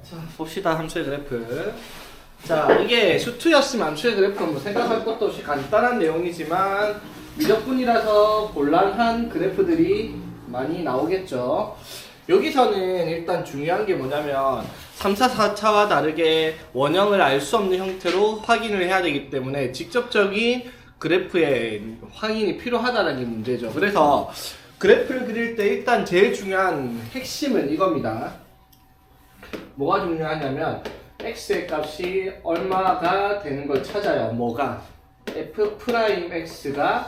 자, 봅시다. 함수의 그래프. 자, 이게 수투였으면 함수의 그래프는 뭐 생각할 것도 없이 간단한 내용이지만 미적분이라서 곤란한 그래프들이 많이 나오겠죠. 여기서는 일단 중요한 게 뭐냐면 3, 4, 4차와 다르게 원형을 알 수 없는 형태로 확인을 해야 되기 때문에 직접적인 그래프의 확인이 필요하다는 게 문제죠. 그래서 그래프를 그릴 때 일단 제일 중요한 핵심은 이겁니다. 뭐가 중요하냐면 x의 값이 얼마가 되는 걸 찾아요. 뭐가? f'x가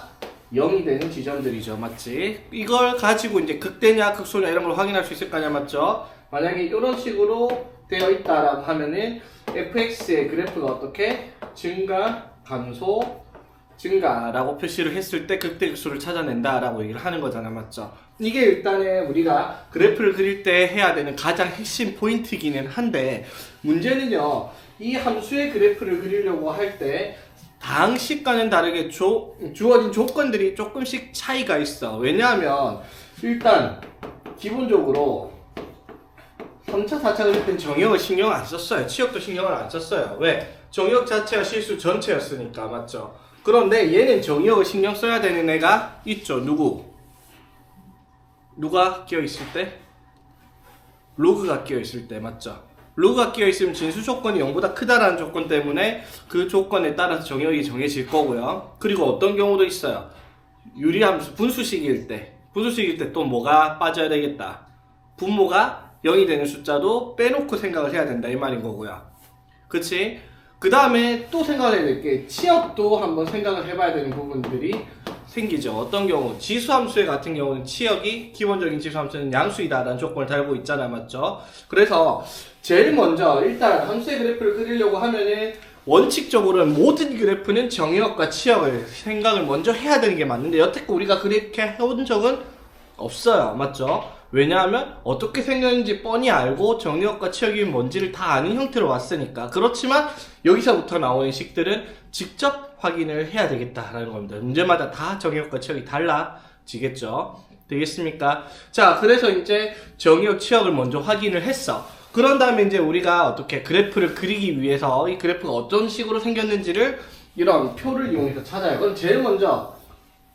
0이 되는 지점들이죠. 맞지? 이걸 가지고 이제 극대냐 극소냐 이런 걸 확인할 수 있을 거냐. 맞죠? 만약에 이런 식으로 되어 있다라고 하면은 fx의 그래프가 어떻게? 증가, 감소, 증가라고 표시를 했을 때 극대 극소를 찾아낸다라고 얘기를 하는 거잖아. 맞죠? 이게 일단은 우리가 그래프를 그릴 때 해야 되는 가장 핵심 포인트이기는 한데, 문제는요, 이 함수의 그래프를 그리려고 할 때 다항식과는 다르게 주어진 조건들이 조금씩 차이가 있어. 왜냐하면 일단 기본적으로 3차, 4차 그릴 땐 정역을 신경을 안 썼어요. 치역도 신경을 안 썼어요. 왜? 정역 자체가 실수 전체였으니까. 맞죠? 그런데 얘는 정역을 신경 써야 되는 애가 있죠. 누가 끼어있을 때? 로그가 끼어있을 때. 맞죠? 로그가 끼어있으면 진수 조건이 0보다 크다라는 조건 때문에 그 조건에 따라서 정역이 정해질 거고요. 그리고 어떤 경우도 있어요. 유리함수, 분수식일 때 또 뭐가 빠져야 되겠다. 분모가 0이 되는 숫자도 빼놓고 생각을 해야 된다 이 말인 거고요. 그치? 그 다음에 또 생각을 해야 될 게 치역도 한번 생각을 해봐야 되는 부분들이 생기죠. 어떤 경우? 지수함수 같은 경우는 치역이 기본적인 지수함수는 양수이다라는 조건을 달고 있잖아. 맞죠? 그래서 제일 먼저 일단 함수의 그래프를 그리려고 하면은 원칙적으로는 모든 그래프는 정역과 치역을 생각을 먼저 해야 되는 게 맞는데 여태껏 우리가 그렇게 해온 적은 없어요. 맞죠? 왜냐하면 어떻게 생겼는지 뻔히 알고 정역과 치역이 뭔지를 다 아는 형태로 왔으니까. 그렇지만 여기서부터 나오는 식들은 직접 확인을 해야 되겠다라는 겁니다. 문제마다 다 정역과 치역이 달라지겠죠. 되겠습니까? 자, 그래서 이제 정역, 치역을 먼저 확인을 했어. 그런 다음에 이제 우리가 어떻게 그래프를 그리기 위해서 이 그래프가 어떤 식으로 생겼는지를 이런 표를 이용해서 찾아요. 그럼 제일 먼저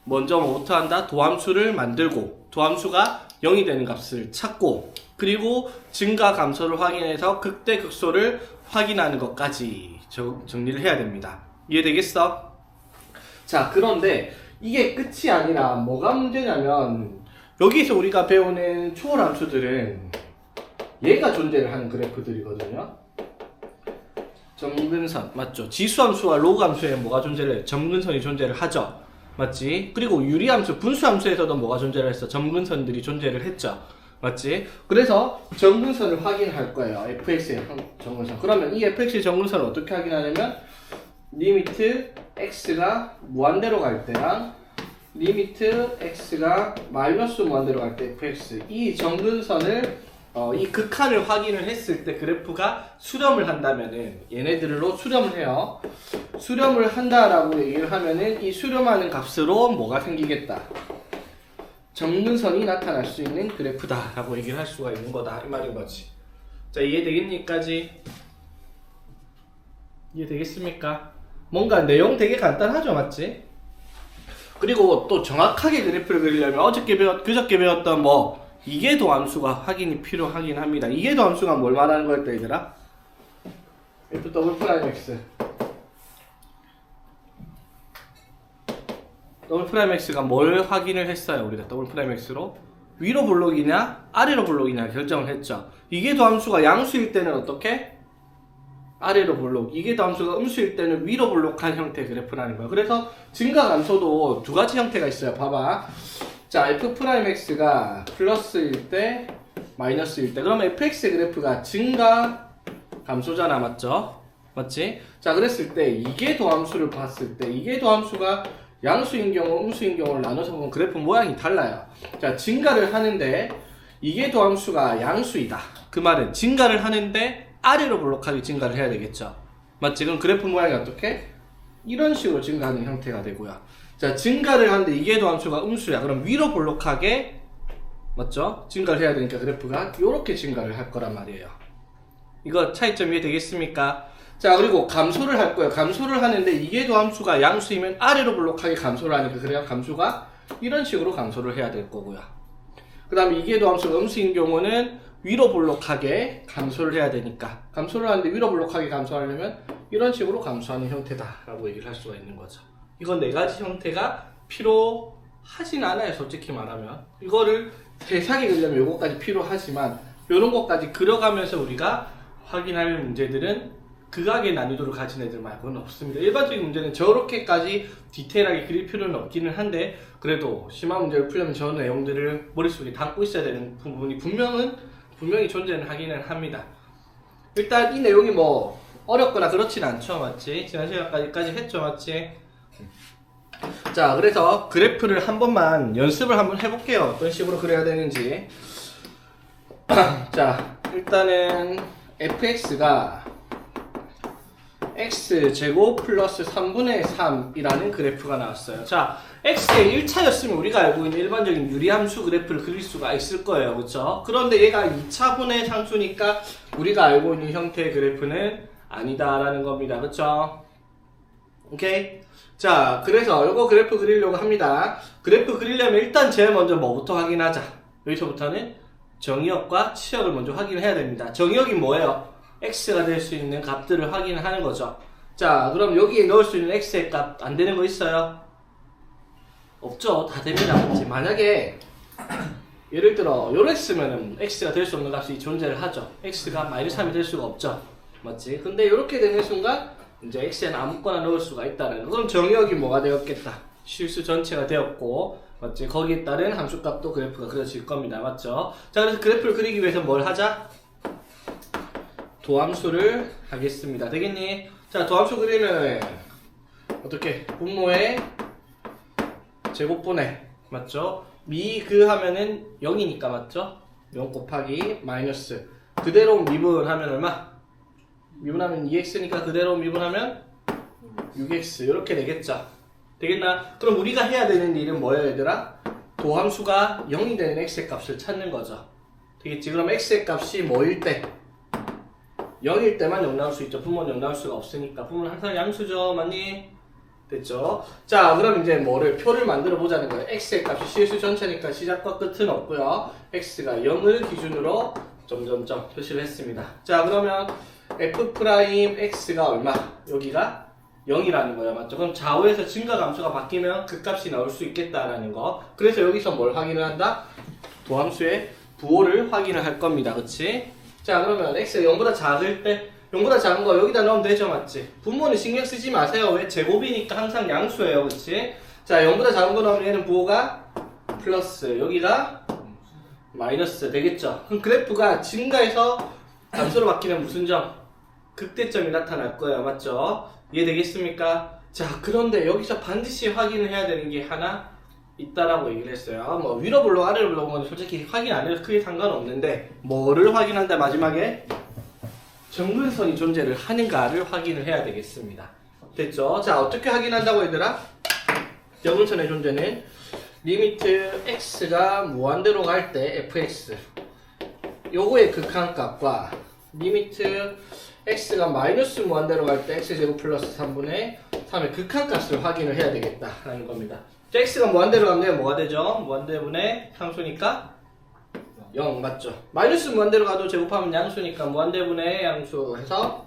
뭐부터 한다? 도함수를 만들고, 도함수가 0이 되는 값을 찾고, 그리고 증가 감소를 확인해서 극대 극소를 확인하는 것까지 정리를 해야 됩니다. 이해되겠어? 자, 그런데 이게 끝이 아니라 뭐가 문제냐면 여기서 우리가 배우는 초월함수들은 얘가 존재를 하는 그래프들이거든요. 점근선 맞죠? 지수함수와 로그함수에 뭐가 존재를 해요? 점근선이 존재를 하죠. 맞지? 그리고 유리함수, 분수함수에서도 뭐가 존재를 했어? 점근선들이 존재를 했죠. 맞지? 그래서 점근선을 확인할 거예요. fx의 점근선. 그러면 이 fx의 점근선을 어떻게 확인하냐면 리미트 x가 무한대로 갈 때랑 리미트 x가 마이너스 무한대로 갈 때 fx 이 점근선을 이 극한을 확인을 했을 때 그래프가 수렴을 한다면은 얘네들로 수렴을 해요. 수렴을 한다라고 얘기를 하면은 이 수렴하는 값으로 뭐가 생기겠다. 점근선이 나타날 수 있는 그래프다 라고 얘기를 할 수가 있는 거다 이 말인 거지. 자, 이해되겠니까지? 이해되겠습니까? 뭔가 내용 되게 간단하죠. 맞지? 그리고 또 정확하게 그래프를 그리려면 그저께 배웠던 이계도 함수가 확인이 필요하긴 합니다. 이계도 함수가 뭘 말하는 거였다 얘들아? f 더블 프라임 x 더블 프라임 x가 뭘 확인을 했어요? 우리가 더블 프라임 x로 위로 블록이냐 아래로 블록이냐 결정을 했죠. 이계도 함수가 양수일 때는 어떻게? 아래로 블록, 이계도 함수가 음수일 때는 위로 블록한 형태의 그래프라는 거예요. 그래서 증가 감소도 두 가지 형태가 있어요. 봐봐. 자, f'x가 플러스일 때, 마이너스일 때. 그러면 fx의 그래프가 증가 감소잖아. 맞죠? 맞지? 자, 그랬을 때 이계도 함수를 봤을 때 이계도 함수가 양수인 경우, 음수인 경우를 나눠서 보면 그래프 모양이 달라요. 자, 증가를 하는데 이계도 함수가 양수이다. 그 말은 증가를 하는데 아래로 블록하게 증가를 해야 되겠죠. 맞지? 그럼 그래프 모양이 어떻게? 이런 식으로 증가하는 형태가 되고요. 자, 증가를 하는데 이계도 함수가 음수야. 그럼 위로 볼록하게 맞죠? 증가를 해야 되니까 그래프가 이렇게 증가를 할 거란 말이에요. 이거 차이점 이해되겠습니까? 자, 그리고 감소를 할 거예요. 감소를 하는데 이계도 함수가 양수이면 아래로 볼록하게 감소를 하니까 그래야 감소가 이런 식으로 감소를 해야 될 거고요. 그 다음에 이계도 함수가 음수인 경우는 위로 볼록하게 감소를 해야 되니까, 감소를 하는데 위로 볼록하게 감소하려면 이런 식으로 감소하는 형태다라고 얘기를 할 수가 있는 거죠. 이건 네 가지 형태가 필요하진 않아요, 솔직히 말하면. 이거를 세세하게 그리려면 요거까지 필요하지만 요런 것까지 그려가면서 우리가 확인할 문제들은 극악의 난이도를 가진 애들 말고는 없습니다. 일반적인 문제는 저렇게까지 디테일하게 그릴 필요는 없기는 한데, 그래도 심한 문제를 풀려면 저 내용들을 머릿속에 담고 있어야 되는 부분이 분명히 존재는 하기는 합니다. 일단 이 내용이 뭐 어렵거나 그렇진 않죠, 맞지? 지난 시간까지 했죠, 맞지? 자, 그래서 그래프를 한 번만 연습을 한번 해볼게요. 어떤 식으로 그려야 되는지. 자, 일단은 fx가 x제곱 플러스 3분의 3이라는 그래프가 나왔어요. 자, x의 1차였으면 우리가 알고 있는 일반적인 유리함수 그래프를 그릴 수가 있을 거예요. 그렇죠? 그런데 얘가 2차분의 상수니까 우리가 알고 있는 형태의 그래프는 아니다라는 겁니다. 그렇죠? 오케이? 자, 그래서 이거 그래프 그리려고 합니다. 그래프 그리려면 일단 제일 먼저 뭐부터 확인하자. 여기서부터는 정의역과 치역을 먼저 확인을 해야 됩니다. 정의역이 뭐예요? x가 될 수 있는 값들을 확인하는 거죠. 자, 그럼 여기에 넣을 수 있는 x의 값 안 되는 거 있어요? 없죠. 다 됩니다. 맞지? 만약에 예를 들어 요래 쓰면은 x가 될 수 없는 값이 존재를 하죠. x가 마이너스 3이 될 수가 없죠. 맞지? 근데 이렇게 되는 순간 이제 x에는 아무거나 넣을 수가 있다는 거. 그럼 정의역이 뭐가 되었겠다? 실수 전체가 되었고, 맞지? 거기에 따른 함수값도 그래프가 그려질 겁니다. 맞죠? 자, 그래서 그래프를 그리기 위해서 뭘 하자? 도함수를 하겠습니다. 되겠니? 자, 도함수 그리면 어떻게? 분모의 제곱분의, 맞죠? 그 하면은 0이니까, 맞죠? 0 곱하기 마이너스 그대로 미분하면 얼마? 미분하면 2x니까 그대로 미분하면 6x 이렇게 되겠죠. 되겠나? 그럼 우리가 해야 되는 일은 뭐예요, 얘들아? 도함수가 0이 되는 x의 값을 찾는 거죠. 되겠지? 그럼 x의 값이 뭐일 때? 0일 때만 0 나올 수 있죠. 분모는 0 나올 수가 없으니까. 분모는 항상 양수죠. 맞니? 됐죠? 자, 그럼 이제 표를 만들어 보자는 거예요. x의 값이 실수 전체니까 시작과 끝은 없고요. x가 0을 기준으로 점점점 표시를 했습니다. 자, 그러면 f'x가 얼마? 여기가 0이라는 거예요. 맞죠? 그럼 좌우에서 증가 감소가 바뀌면 그 값이 나올 수 있겠다라는 거. 그래서 여기서 뭘 확인을 한다? 도함수의 부호를 확인을 할 겁니다. 그치? 자, 그러면 x가 0보다 작을 때 0보다 작은 거 여기다 넣으면 되죠. 맞지? 분모는 신경 쓰지 마세요. 왜? 제곱이니까 항상 양수예요. 그치? 자, 0보다 작은 거 넣으면 얘는 부호가 플러스, 여기가 마이너스 되겠죠? 그럼 그래프가 증가해서 감소로 바뀌면 무슨 점? 극대점이 나타날 거예요. 맞죠? 이해되겠습니까? 자, 그런데 여기서 반드시 확인을 해야 되는 게 하나 있다라고 얘기를 했어요. 뭐 위로 볼록 아래로 볼록 건 솔직히 확인 안 해도 크게 상관없는데, 뭐를 확인한다? 마지막에 정근선이 존재를 하는가를 확인을 해야 되겠습니다. 됐죠? 자, 어떻게 확인한다고 얘들아? 정근선의 존재는 리미트 x가 무한대로 갈 때 fx 요거의 극한값과 리미트 x가 마이너스 무한대로 갈 때 x제곱 플러스 3분의 3의 극한값을 확인을 해야 되겠다라는 겁니다. 자, x가 무한대로 가면 뭐가 되죠? 무한대분의 상수니까 0 맞죠? 마이너스 무한대로 가도 제곱하면 양수니까 무한대분의 양수 해서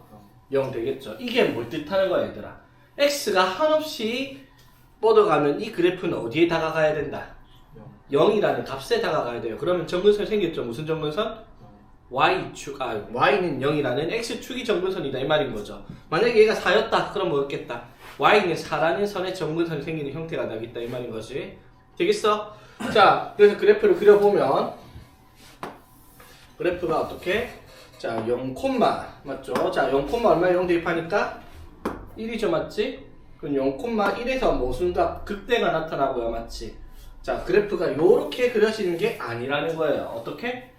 0 되겠죠? 이게 뭘 뜻하는 거야, 얘들아? x가 한없이 뻗어가면 이 그래프는 어디에 다가가야 된다? 0이라는 값에 다가가야 돼요. 그러면 정근선이 생겼죠? 무슨 정근선? y축, y는 0이라는 x축이 정근선이다 이 말인 거죠. 만약에 얘가 4였다 그럼 뭐였겠다? y는 4라는 선의 정근선이 생기는 형태가 나겠다 이 말인 거지. 되겠어? 자, 그래서 그래프를 그려보면 그래프가 어떻게? 자, 0, 맞죠? 자, 0, 얼마에 0 대입하니까 1이죠, 맞지? 그럼 0,1에서 무슨 값? 극대가 나타나고요, 맞지? 자, 그래프가 요렇게 그려지는 게 아니라는 거예요. 어떻게?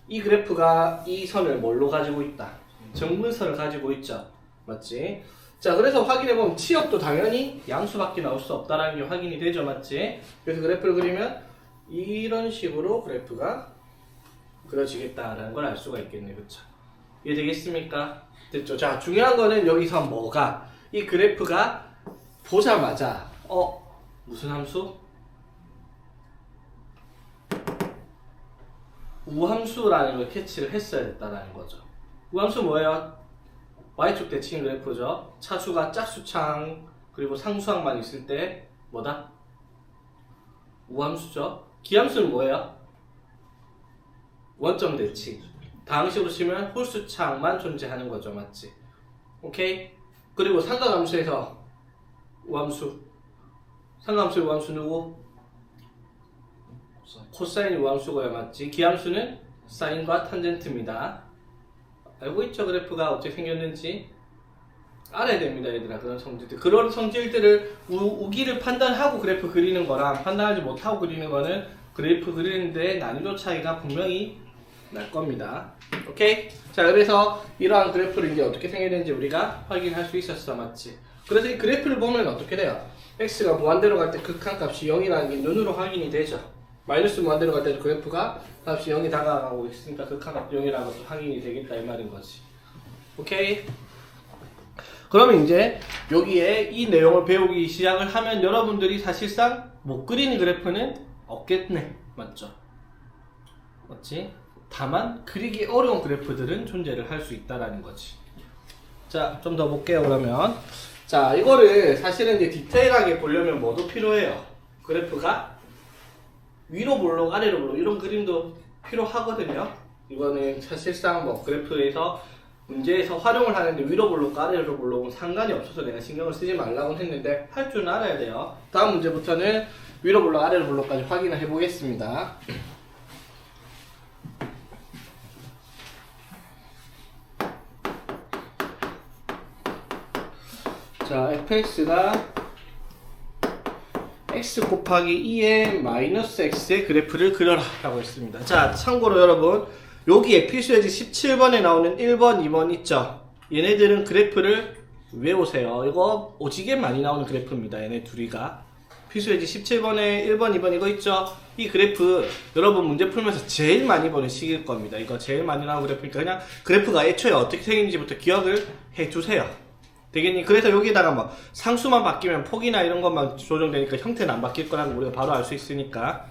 이 그래프가 이 선을 뭘로 가지고 있다? 정근선을 가지고 있죠. 맞지? 자, 그래서 확인해보면 치역도 당연히 양수밖에 나올 수 없다는 게 확인이 되죠. 맞지? 그래서 그래프를 그리면 이런 식으로 그래프가 그려지겠다라는 걸 알 수가 있겠네. 그쵸? 이해되겠습니까? 됐죠? 자, 중요한 거는 여기서 뭐가 이 그래프가 보자마자 무슨 함수? 우함수라는 걸 캐치를 했어야 됐다는 거죠. 우함수 뭐예요? Y축 대칭 그래프죠. 차수가 짝수창 그리고 상수항만 있을 때 뭐다? 우함수죠. 기함수는 뭐예요? 원점 대칭. 다항식으로 치면 홀수창만 존재하는 거죠. 맞지? 오케이? 그리고 삼각함수에서 우함수. 삼각함수의 우함수 누구? 코사인 우함수고요. 맞지? 기함수는 사인과 탄젠트입니다. 알고 있죠? 그래프가 어떻게 생겼는지 알아야 됩니다. 얘들아. 그런 성질들. 그런 성질들을 우기를 판단하고 그래프 그리는 거랑 판단하지 못하고 그리는 거는 그래프 그리는데 난이도 차이가 분명히 날 겁니다. 오케이? 자, 그래서 이러한 그래프를 이제 어떻게 생겼는지 우리가 확인할 수 있었어. 맞지? 그래서 이 그래프를 보면 어떻게 돼요? x가 무한대로 갈 때 극한값이 0이라는 게 눈으로 확인이 되죠. 마이너스 무한대로 갈 때도 그래프가 값이 0이 다가가고 있으니까 극한값 0이라는 것도 확인이 되겠다 이 말인 거지. 오케이? 그러면 이제 여기에 이 내용을 배우기 시작을 하면 여러분들이 사실상 못 그리는 그래프는 없겠네. 맞죠? 맞지? 다만 그리기 어려운 그래프들은 존재를 할 수 있다라는 거지. 자, 좀 더 볼게요. 그러면 자, 이거를 사실은 이제 디테일하게 보려면 뭐도 필요해요? 그래프가 위로 볼록 아래로 볼록 이런 그림도 필요하거든요. 이거는 사실상 뭐 그래프에서 문제에서 활용을 하는데 위로 볼록과 아래로 볼록은 상관이 없어서 내가 신경을 쓰지 말라고 했는데 할 줄은 알아야 돼요. 다음 문제부터는 위로 볼록 아래로 볼록까지 확인을 해보겠습니다. 자, fx가 x 곱하기 2의 마이너스 x의 그래프를 그려라 라고 했습니다. 자, 참고로 여러분 여기에 필수예제 17번에 나오는 1번, 2번 있죠? 얘네들은 그래프를 외우세요. 이거 오지게 많이 나오는 그래프입니다. 얘네 둘이가 필수예제 17번에 1번, 2번 이거 있죠? 이 그래프 여러분 문제 풀면서 제일 많이 보는 식일 겁니다. 이거 제일 많이 나오는 그래프니까 그냥 그래프가 애초에 어떻게 생긴지부터 기억을 해주세요. 되겠니? 그래서 여기다가 막 상수만 바뀌면 폭이나 이런 것만 조정되니까 형태는 안 바뀔 거라는 거 우리가 바로 알 수 있으니까.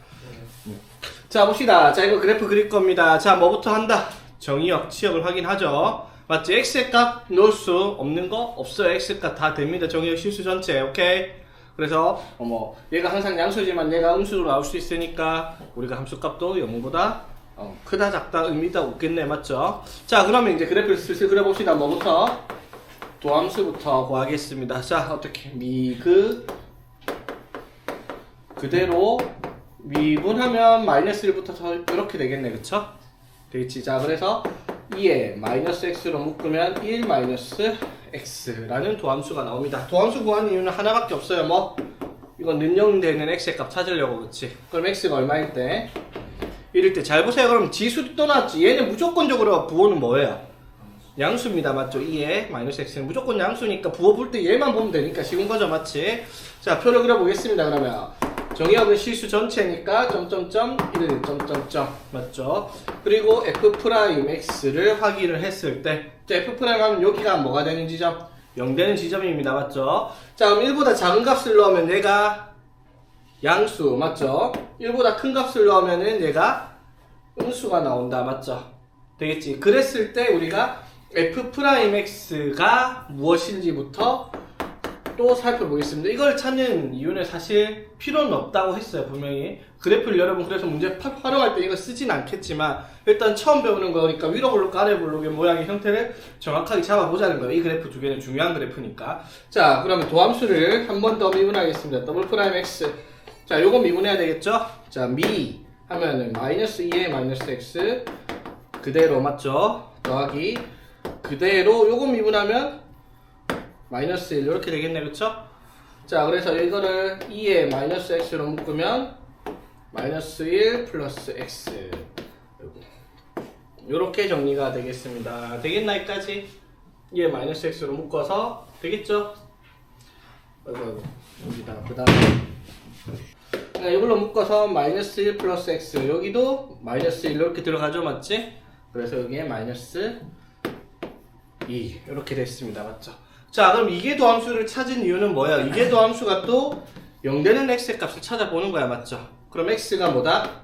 자, 봅시다. 자, 이거 그래프 그릴 겁니다. 자, 뭐부터 한다? 정의역, 치역을 확인하죠. 맞지? x의 값 넣을 수 없는 거 없어요. x의 값 다 됩니다. 정의역 실수 전체. 오케이? 그래서 얘가 항상 양수지만 얘가 음수로 나올 수 있으니까 우리가 함수값도 0보다 크다 작다 의미가 없겠네. 맞죠? 자, 그러면 이제 그래프를 슬슬 그려봅시다. 뭐부터? 도함수부터 구하겠습니다. 자, 어떻게 그대로 미분하면 마이너스 1부터 이렇게 되겠네. 그쵸? 되겠지? 자, 그래서 2에 마이너스 x로 묶으면 1 마이너스 x라는 도함수가 나옵니다. 도함수 구하는 이유는 하나밖에 없어요. 뭐? 이건 능용되는 x의 값 찾으려고. 그치? 그럼 x가 얼마일 때? 이럴 때 잘 보세요. 그럼 지수도 떠났지. 얘는 무조건적으로 부호는 뭐예요? 양수입니다. 맞죠? 2에 마이너스 x는 무조건 양수니까 부호 볼 때 얘만 보면 되니까 쉬운 거죠. 맞지? 자, 표를 그려보겠습니다. 그러면 정의역은 실수 전체니까 점점점 1 점점점 맞죠? 그리고 f'x를 확인을 했을 때 자, f' 하면 여기가 뭐가 되는 지점? 0 되는 지점입니다. 맞죠? 자, 그럼 1보다 작은 값을 넣으면 얘가 양수 맞죠? 1보다 큰 값을 넣으면은 얘가 음수가 나온다. 맞죠? 되겠지? 그랬을 때 우리가 f'x가 무엇인지부터 또 살펴보겠습니다. 이걸 찾는 이유는 사실 필요는 없다고 했어요. 분명히 그래프를 여러분 그래서 문제 활용할 때 이거 쓰진 않겠지만 일단 처음 배우는 거니까 위로 볼록 아래 볼록의 모양의 형태를 정확하게 잡아보자는 거예요. 이 그래프 두 개는 중요한 그래프니까. 자, 그러면 도함수를 한 번 더 미분하겠습니다. x 자, 요거 미분해야 되겠죠? 자, 미 하면은 마이너스 2에 마이너스 x 그대로 맞죠? 더하기 그대로 요거 미분하면 마이너스 1 이렇게 되겠네. 그쵸? 자, 그래서 이거를 2에 마이너스 x로 묶으면 마이너스 1 플러스 x 요렇게 정리가 되겠습니다. 되겠나 여기까지? 2에 마이너스 x로 묶어서 되겠죠? 아이고 여기다 그 다음에 이걸로 묶어서 마이너스 1 플러스 x 여기도 마이너스 1 이렇게 들어가죠. 맞지? 그래서 여기에 마이너스 2 이렇게 됐습니다. 맞죠? 자, 그럼 이계도함수를 찾은 이유는 뭐야? 이계도함수가 또 0되는 x의 값을 찾아보는 거야. 맞죠? 그럼 x가 뭐다?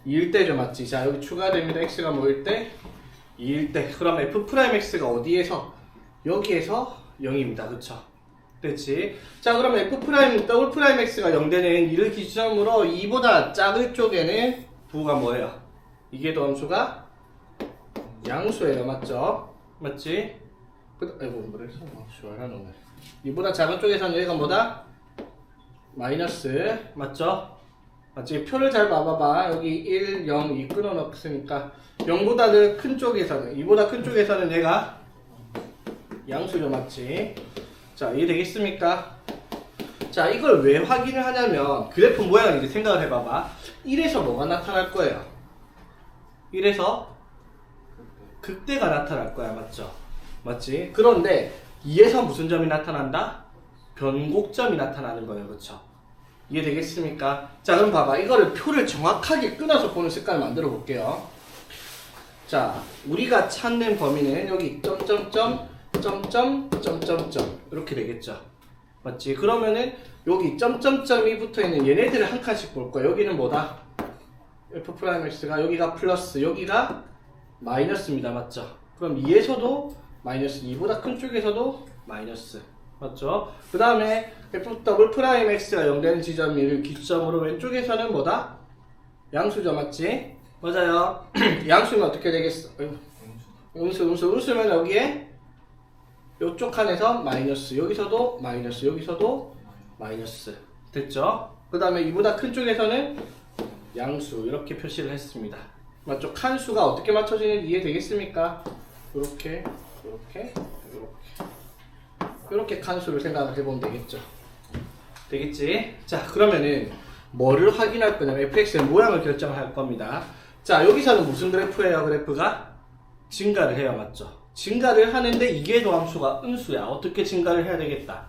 2일 때죠. 맞지? 자, 여기 추가됩니다. x가 뭐일 때? 2일 때. 그럼 f'x가 어디에서? 여기에서 0입니다. 그쵸? 됐지? 자, 그럼 f'x가 0되는 이를 기준으로 2보다 작을 쪽에는 부가 뭐예요? 이계도함수가 양수예요. 맞죠? 맞지? 아이고, 뭐랬어? 시원한 오늘. 이보다 작은 쪽에서는 얘가 뭐다? 마이너스. 맞죠? 맞지? 표를 잘 봐봐봐. 여기 1, 0, 2 끊어놓았으니까 0보다 큰 쪽에서는, 2보다 큰 쪽에서는 얘가 양수죠. 맞지? 자, 이해되겠습니까? 자, 이걸 왜 확인을 하냐면 그래프 모양을 이제 생각을 해봐봐. 1에서 뭐가 나타날 거예요? 1에서 극대가 나타날 거야. 맞죠? 맞지? 그런데 2에서 무슨 점이 나타난다? 변곡점이 나타나는 거예요. 그쵸? 이해되겠습니까? 자, 그럼 봐봐. 이거를 표를 정확하게 끊어서 보는 습관을 만들어 볼게요. 자, 우리가 찾는 범위는 여기 점점점 이렇게 되겠죠. 맞지? 그러면은 여기 점점점이 붙어있는 얘네들을 한 칸씩 볼 거야. 여기는 뭐다? f'x가 여기가 플러스 여기가 마이너스입니다. 맞죠? 그럼 2에서도 마이너스, 2보다 큰 쪽에서도 마이너스. 맞죠? 그 다음에 f'x가 0되는 지점을 기점으로 왼쪽에서는 뭐다? 양수죠. 맞지? 맞아요. 양수면 어떻게 되겠어? 음수면 여기에 요쪽 칸에서 마이너스, 여기서도 마이너스, 여기서도 마이너스. 됐죠? 그 다음에 이보다 큰 쪽에서는 양수. 이렇게 표시를 했습니다. 맞죠? 칸수가 어떻게 맞춰지는지 이해되겠습니까? 요렇게 이렇게 칸수를 생각을 해보면 되겠죠. 되겠지? 자, 그러면은 뭐를 확인할 거냐면 fx의 모양을 결정할 겁니다. 자, 여기서는 무슨 그래프예요? 그래프가 증가를 해요. 맞죠? 증가를 하는데 이계도함수가 음수야. 어떻게 증가를 해야 되겠다?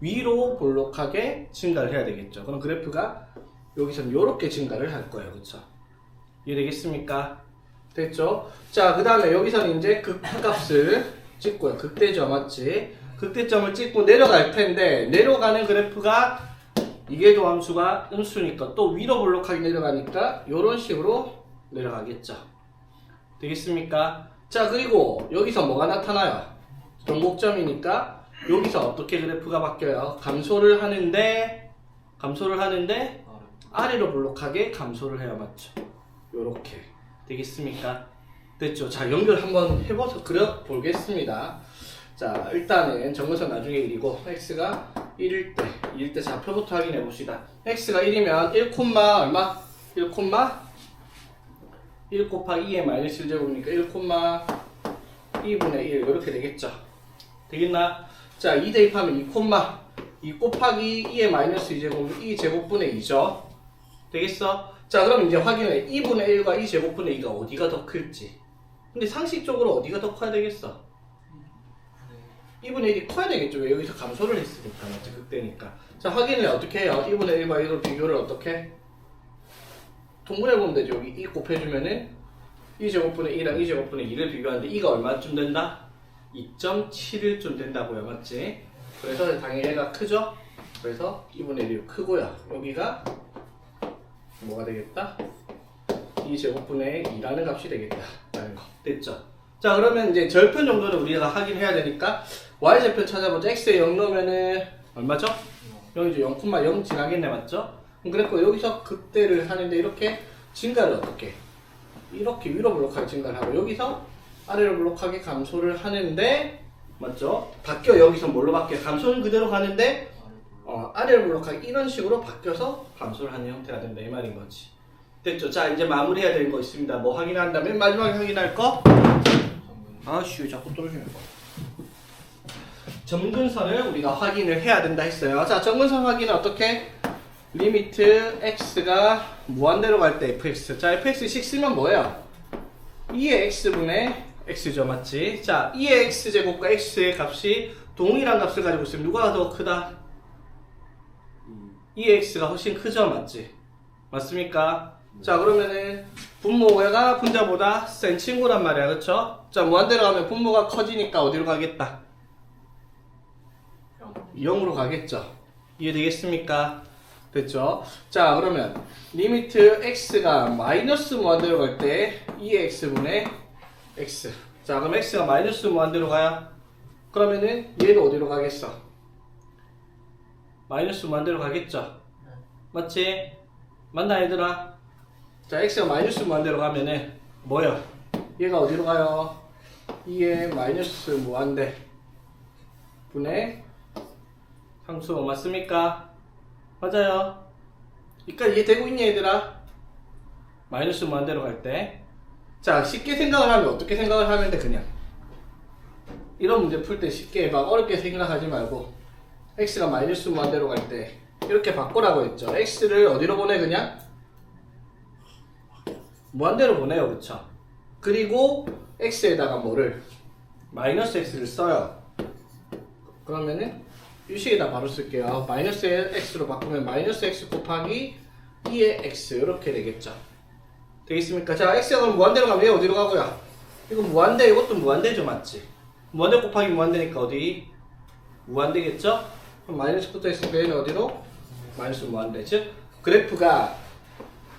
위로 볼록하게 증가를 해야 되겠죠. 그럼 그래프가 여기서는 이렇게 증가를 할 거예요. 그쵸? 이해되겠습니까? 됐죠? 자, 그 다음에 여기서는 이제 극값을 찍고요. 극대죠. 맞지? 극대점을 찍고 내려갈 텐데, 내려가는 그래프가 이계도함수가 음수니까 또 위로 볼록하게 내려가니까 이런 식으로 내려가겠죠. 되겠습니까? 자, 그리고 여기서 뭐가 나타나요? 변곡점이니까 여기서 어떻게 그래프가 바뀌어요? 감소를 하는데 아래로 볼록하게 감소를 해야. 맞죠? 요렇게 되겠습니까? 됐죠? 자, 연결 한번 해봐서 그려보겠습니다. 자, 일단은 정근선 나중에 1이고 x가 1일 때 2일 때 좌표부터 확인해 봅시다. x가 1이면 1, 얼마? 1 곱하기 2의 마이너스 1제곱이니까 1,2분의 1 이렇게 되겠죠. 되겠나? 자, 2 대입하면 2 곱하기 2의 마이너스 2제곱은 2제곱분의 2죠. 되겠어? 자, 그럼 이제 확인해. 2분의 1과 2제곱분의 2가 어디가 더 클지. 근데 상식적으로 어디가 더 커야 되겠어? 2분의 1이 커야 되겠죠. 왜? 여기서 감소를 했으니까. 맞지? 그때니까. 자, 확인을 어떻게 해요? 2분의 1과 1로 비교를 어떻게? 동분해보면 되죠. 여기 2 곱해주면은 2제곱분의 2랑 2제곱분의 2를 비교하는데 2가 얼마쯤 된다? 2.71쯤 된다고요. 맞지? 그래서 당연히 얘가 크죠? 그래서 2분의 1이 크고요. 여기가 뭐가 되겠다? 2제곱분의 2라는 값이 되겠다. 라는 거. 됐죠? 자, 그러면 이제 절편 정도는 우리가 확인해야 되니까 y절편 찾아보자. x에 0 넣으면은 얼마죠? 0이죠. 0,0 지나겠네. 맞죠? 그래서 여기서 극대를 하는데 이렇게 증가를 어떻게? 이렇게 위로 볼록하게 증가를 하고 여기서 아래로 볼록하게 감소를 하는데 맞죠? 바뀌어. 여기서 뭘로 바뀌어? 감소는 그대로 가는데 아래로 볼록하게 이런 식으로 바뀌어서 감소를 하는 형태가 된다. 이 말인 거지. 됐죠? 자, 이제 마무리해야 되는 거 있습니다. 뭐 확인한다면 마지막에 확인할 거? 아씨, 자꾸 떨어지는 거. 점근선을 우리가 확인을 해야 된다 했어요. 자, 점근선 확인은 어떻게? 리미트 x가 무한대로 갈 때 fx. 자, fx 식 쓰면 뭐예요? 2의 x분의 x죠. 맞지? 자, 2의 x제곱과 x의 값이 동일한 값을 가지고 있으면 누가 더 크다? 2의 x가 훨씬 크죠. 맞지? 맞습니까? 자, 그러면은 분모가 분자보다 센 친구란 말이야, 그쵸? 자, 무한대로 가면 분모가 커지니까 어디로 가겠다? 0으로 가겠죠. 이해되겠습니까? 됐죠? 자, 그러면 리미트 x가 마이너스 무한대로 갈 때 2x분의 x. 자, 그럼 x가 마이너스 무한대로 가요? 그러면은 얘도 어디로 가겠어? 마이너스 무한대로 가겠죠? 맞지? 맞나 얘들아? 자, x가 마이너스 무한대로 가면은 뭐야? 얘가 어디로 가요? 2의 마이너스 무한대 분의 상수 맞습니까? 맞아요. 그러니까 이해되고 있냐 얘들아? 마이너스 무한대로 갈 때. 자, 쉽게 생각을 하면 어떻게 생각을 하면 돼? 그냥 이런 문제 풀 때 쉽게 막 어렵게 생각하지 말고 x가 마이너스 무한대로 갈 때 이렇게 바꾸라고 했죠. x를 어디로 보내? 그냥 무한대로 보내요. 그쵸? 그리고 x에다가 뭐를? 마이너스 x를 써요. 그러면은 유식에다 바로 쓸게요. 마이너스 x로 바꾸면 마이너스 x 곱하기 2의 x 이렇게 되겠죠. 되겠습니까? 자, x가 그럼 무한대로 가면 얘 어디로 가고요? 이거 무한대, 이것도 무한대죠. 맞지? 무한대 곱하기 무한대니까 어디? 무한대겠죠? 그럼 마이너스 붙어 있으니까 얘는 어디로? 마이너스 무한대. 즉 그래프가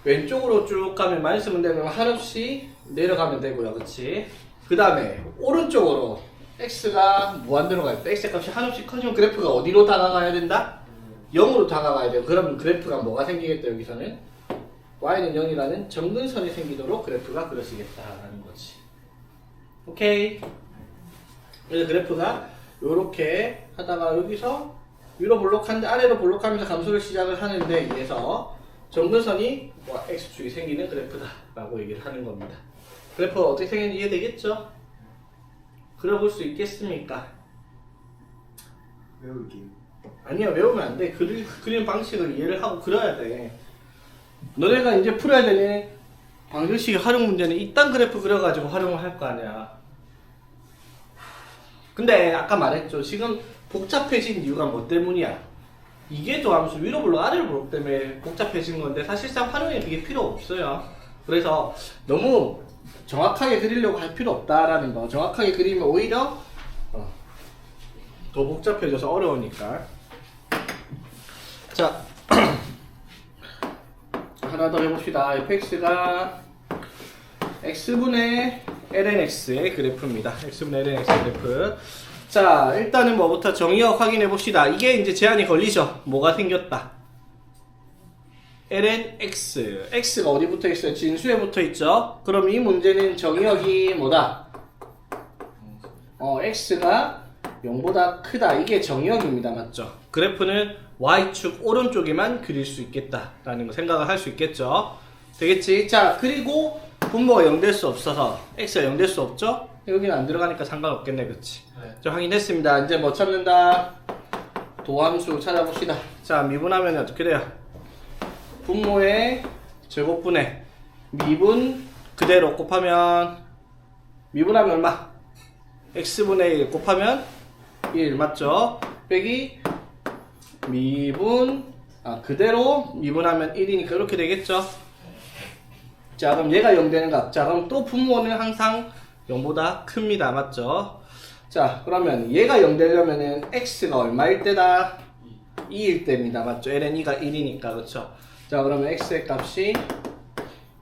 왼쪽으로 쭉 가면 마이너스 무한대면 한없이 내려가면 되고요. 그치? 그 다음에 오른쪽으로 x가 무한대로 갈 때 x의 값이 한없이 커지면 그래프가 어디로 다가가야 된다? 0으로 다가가야 돼요. 그러면 그래프가 뭐가 생기겠다 여기서는? y는 0이라는 정근선이 생기도록 그래프가 그려지겠다라는 거지. 오케이? 그래서 그래프가 요렇게 하다가 여기서 위로 볼록한데 아래로 볼록하면서 감소를 시작을 하는데 이에서 정근선이 x축이 생기는 그래프다 라고 얘기를 하는 겁니다. 그래프가 어떻게 생겼는지 이해되겠죠? 그려볼 수 있겠습니까? 외울게요. 아니야, 외우면 안 돼. 그리는 방식을 이해를 하고 그려야 돼. 너네가 이제 풀어야 되는 방정식 활용 문제는 이딴 그래프 그려가지고 활용을 할 거 아니야. 근데 아까 말했죠. 지금 복잡해진 이유가 뭐 때문이야? 이게 도함수 위로 블록 아래로 블록 때문에 복잡해진 건데 사실상 활용에 그게 필요 없어요. 그래서 너무 정확하게 그리려고 할 필요 없다라는 거. 정확하게 그리면 오히려 더 복잡해져서 어려우니까. 자, 하나 더 해봅시다. fx가 x분의 lnx의 그래프입니다. x분의 lnx의 그래프. 자, 일단은 뭐부터 정의역 확인해 봅시다. 이게 이제 제한이 걸리죠. 뭐가 생겼다. lnx. x가 어디 붙어 있어요? 진수에 붙어 있죠. 그럼 이 문제는 정의역이 뭐다? x가 0보다 크다. 이게 정의역입니다. 맞죠? 그래프는 y축 오른쪽에만 그릴 수 있겠다라는 거 생각을 할 수 있겠죠. 되겠지? 자, 그리고 분모가 0 될 수 없어서 x가 0 될 수 없죠? 여기는 안 들어가니까 상관없겠네. 그치? 네. 자, 확인했습니다. 이제 뭐 찾는다? 도함수 찾아봅시다. 자, 미분하면 어떻게 돼요? 분모의 제곱분의 미분 그대로 곱하면 미분하면 얼마? x분의 1 곱하면 1 맞죠? 빼기 미분 그대로 미분하면 1이니까 이렇게 되겠죠? 자, 그럼 얘가 0 되는 값. 자, 그럼 또 분모는 항상 0보다 큽니다. 맞죠? 자, 그러면 얘가 0 되려면은 x가 얼마일 때다? 2일 때입니다. 맞죠? ln2가 1이니까 그렇죠? 자, 그러면 x의 값이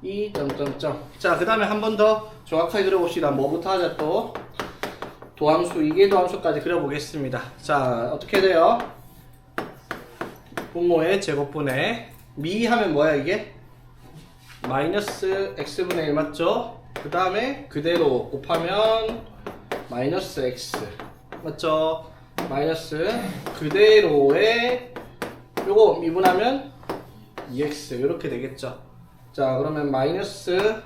2 점점점. 자, 그 다음에 한 번 더 정확하게 그려봅시다. 뭐부터 하자 또? 도함수, 이계 도함수까지 그려보겠습니다. 자, 어떻게 돼요? 분모의 제곱분의 미 하면 뭐야 이게? 마이너스 x분의 1 맞죠? 그 다음에 그대로 곱하면 마이너스 x 맞죠? 마이너스 그대로의 요거 미분하면 2x 이렇게 되겠죠? 자, 그러면 마이너스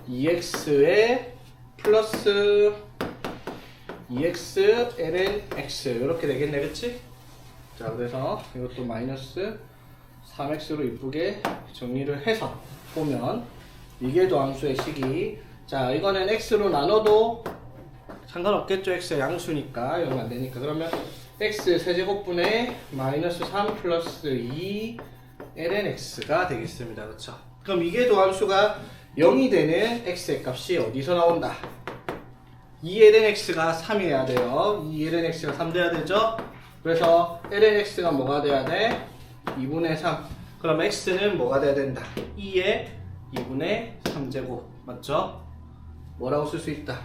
2x에 플러스 2x ln x 이렇게 되겠네. 그치? 자, 그래서 이것도 마이너스 3x로 이쁘게 정리를 해서 보면 이계도 함수의 식이, 자, 이거는 x로 나눠도 상관없겠죠. x의 양수니까 이러면 안되니까. 그러면 x 세제곱분의 마이너스 3 플러스 2 ln x가 되겠습니다. 그쵸? 그럼 이게 도함수가 0이 되는 x의 값이 어디서 나온다? 2ln x가 3이어야 돼요. 2ln x가 3 돼야 되죠? 그래서 ln x가 뭐가 돼야 돼? 2분의 3. 그럼 x는 뭐가 돼야 된다? 2의 2분의 3제곱. 맞죠? 뭐라고 쓸 수 있다?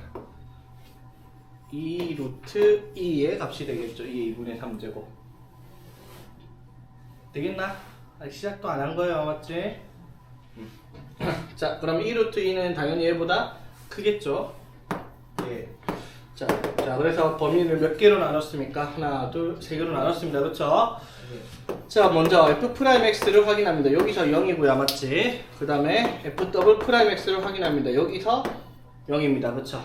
2 루트 2의 값이 되겠죠. 2의 2분의 3제곱. 되겠나? 아직 시작도 안 한 거예요. 맞지? 자, 그럼 2 루트 2는 당연히 얘보다 크겠죠? 예. 자, 그래서 범위를 몇 개로 나눴습니까? 하나, 둘, 세 개로 나눴습니다. 그렇죠? 자, 먼저 f'x를 확인합니다. 여기서 0이고요. 맞지? 그 다음에 f'x를 확인합니다. 여기서 0입니다. 그렇죠?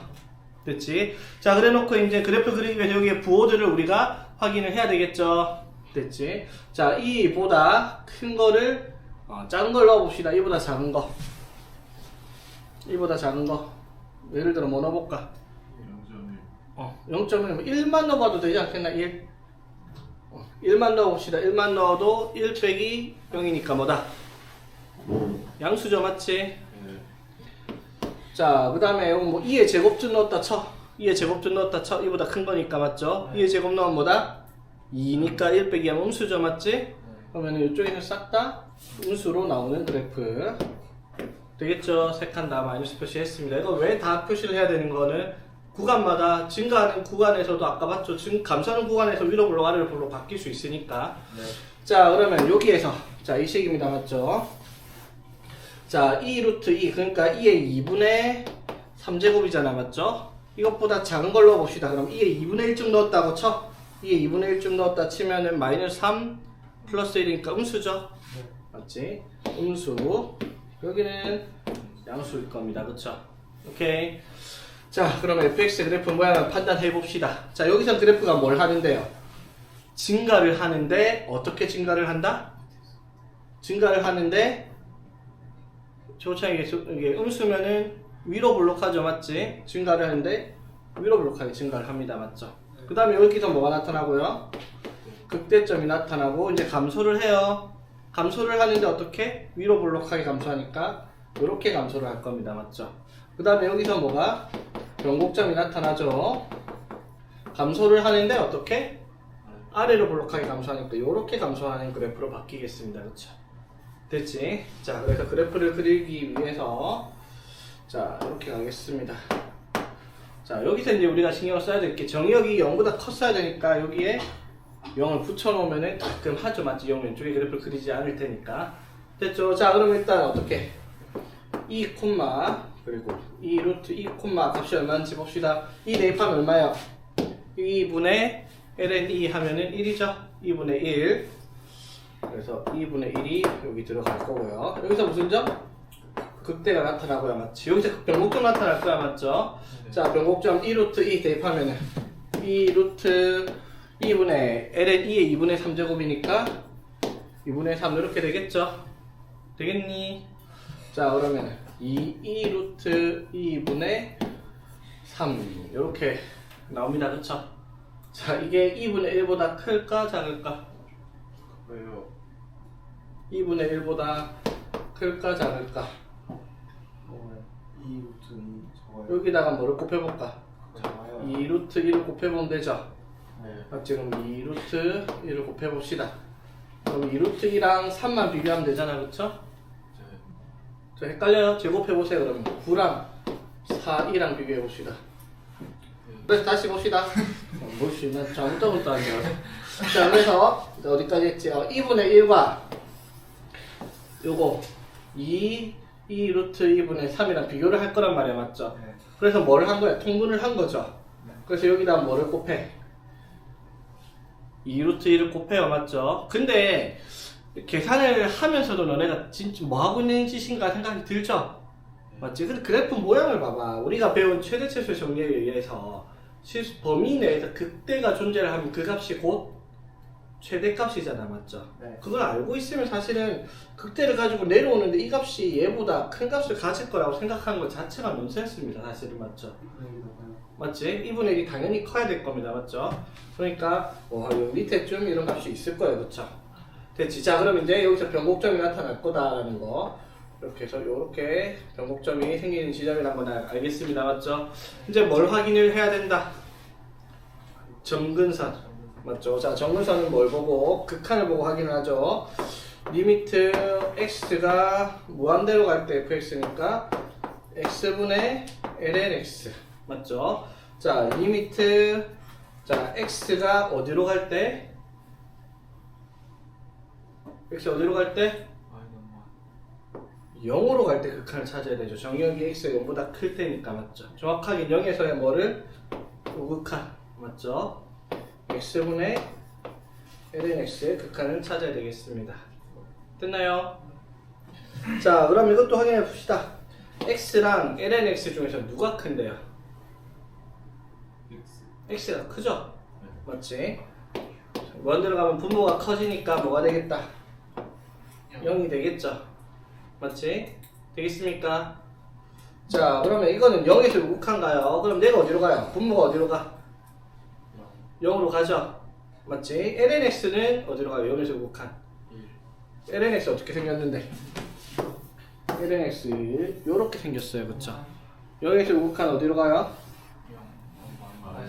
됐지? 자, 그래 놓고 이제 그래프 그리기 위해서 여기에 부호들을 우리가 확인을 해야 되겠죠? 됐지? 자, 이보다 큰 거를 작은 걸 넣어봅시다. 이보다 작은 거. 이보다 작은 거. 예를 들어 뭐 넣어볼까? 0.1. 1만 넣어봐도 되지 않겠나? 1. 1만 넣어봅시다. 1만 넣어도 1 빼기 0이니까 뭐다? 양수죠. 맞지? 자, 그 다음에 뭐 2의 제곱쯤 넣었다 쳐. 2의 제곱쯤 넣었다 쳐. 이보다 큰 거니까 맞죠? 2의 제곱 넣으면 뭐다? 2니까 1 빼기 0 음수죠. 맞지? 그러면 이쪽에서 싹 다 음수로 나오는 그래프 되겠죠? 색한다 마이너스 표시했습니다. 이거 왜 다 표시를 해야 되는 거는 구간마다 증가하는 구간에서도 아까 봤죠? 감소하는 구간에서 위로 블록 아래로 블록 바뀔 수 있으니까. 네. 자, 그러면 여기에서 자, 이 식입니다. 맞죠? 자, 2 루트 2 그러니까 2의 2분의 3제곱이잖아. 맞죠? 이것보다 작은 걸로 봅시다. 그럼 2의 2분의 1쯤 넣었다고 쳐. 2의 2분의 1쯤 넣었다 치면은 마이너스 3 플러스 1이니까 음수죠? 네. 맞지? 음수. 여기는 양수일 겁니다. 그쵸? 오케이. 자, 그러면 fx 그래프 모양을 판단해 봅시다. 자, 여기서 그래프가 뭘 하는데요? 증가를 하는데 어떻게 증가를 한다? 증가를 하는데 조차에 이게 음수면은 위로 블록하죠. 맞지? 증가를 하는데 위로 블록하게 증가를 합니다. 맞죠? 그 다음에 여기서 뭐가 나타나고요? 극대점이 나타나고 이제 감소를 해요. 감소를 하는데 어떻게? 위로 블록하게 감소하니까 이렇게 감소를 할 겁니다. 맞죠? 그 다음에 여기서 뭐가? 변곡점이 나타나죠. 감소를 하는데 어떻게? 아래로 블록하게 감소하니까 이렇게 감소하는 그래프로 바뀌겠습니다. 그렇죠? 됐지? 자, 그래서 그래프를 그리기 위해서 자, 이렇게 가겠습니다. 자, 여기서 이제 우리가 신경을 써야 될 게 정의역이 0보다 컸어야 되니까 여기에 0을 붙여놓으면 가끔 하죠. 맞지? 0 왼쪽에 그래프를 그리지 않을 테니까. 됐죠? 자, 그럼 일단 어떻게? 2 콤마 그리고 2 루트 2 콤마 값이 얼마인지 봅시다. 2 대입하면 얼마예요? 2분의 ln 2 하면은 1이죠? 2분의 1. 그래서 2분의 1이 여기 들어갈 거고요. 여기서 무슨 점? 극대가 나타나고요. 맞지? 여기서 변곡점 나타날 거야. 맞죠? 네. 자, 변곡점 2 루트 2 대입하면은 2 루트 2분의 ln 2의 2분의 3제곱이니까 2분의 3 이렇게 되겠죠? 되겠니? 자, 그러면 2 루트 2분의 3 이렇게 나옵니다. 그쵸? 자, 이게 2분의 1보다 클까 작을까? 왜요? 2분의 1보다 클까 작을까? 2 루트 2 적어요. 여기다가 뭐를 곱해볼까? 작아요. 2 루트 1을 곱해보면 되죠? 네. 맞지? 그럼 2 루트 1을 곱해봅시다. 그럼 2 루트 2랑 3만 비교하면 되잖아. 그쵸? 네. 저 헷갈려요? 제곱해보세요. 그러면 9랑 4, 2랑 비교해봅시다. 그래서 다시 봅시다. 뭘수 있나? 잘못도 안 돼요. 자, 그래서 어디까지 했지? 2분의 1과 요거 2 루트 2분의 3이랑 비교를 할 거란 말이야. 맞죠? 네. 그래서 뭐를 한 거야? 통분을 한 거죠. 네. 그래서 여기다 뭐를 곱해? 2 루트 1을 곱해요. 맞죠? 근데 계산을 하면서도 너네가 진짜 뭐 하고 있는 짓인가 생각이 들죠? 맞지? 근데 그래프 모양을 봐봐. 우리가 배운 최대최소 정리에 의해서 범위 내에서 극대가 존재를 하면 그 값이 곧 최대값이잖아. 맞죠? 네. 그걸 알고 있으면 사실은 극대를 가지고 내려오는데 이 값이 얘보다 큰 값을 가질 거라고 생각하는 것 자체가 논센스입니다. 사실은. 맞죠? 맞지? 2분의 1이 당연히 커야 될 겁니다. 맞죠? 그러니까 여기 밑에 좀 이런 값이 있을 거예요. 그쵸? 됐지? 자, 그럼 이제 여기서 변곡점이 나타날 거다라는 거 이렇게 해서 이렇게 변곡점이 생기는 지점이란 건 알겠습니다. 맞죠? 이제 뭘 확인을 해야 된다? 정근선. 맞죠? 자, 정근선은 뭘 보고? 극한을 보고 확인을 하죠. 리미트 x가 무한대로 갈 때 fx니까 x분의 ln x. 맞죠? 자, 리미트 자, x가 어디로 갈 때? x 어디로 갈 때? 0으로 갈 때 극한을 찾아야 되죠. 정의역이 x가 0보다 클 테니까. 맞죠? 정확하게 0에서의 뭐를? 우극한. 맞죠? x분의 ln x의 극한을 찾아야 되겠습니다. 됐나요? 자, 그럼 이것도 확인해 봅시다. x랑 ln x 중에서 누가 큰데요? x가 크죠? 맞지? 무한대로 가면 분모가 커지니까 뭐가 되겠다? 0이 되겠죠? 맞지? 되겠습니까? 자, 그러면 이거는 0에서 우극한가요? 그럼 내가 어디로 가요? 분모가 어디로 가? 0으로 가죠? 맞지? lnx는 어디로 가요? 0에서 우극한 lnx 어떻게 생겼는데? lnx 요렇게 생겼어요. 그쵸? 0에서 우극한 어디로 가요?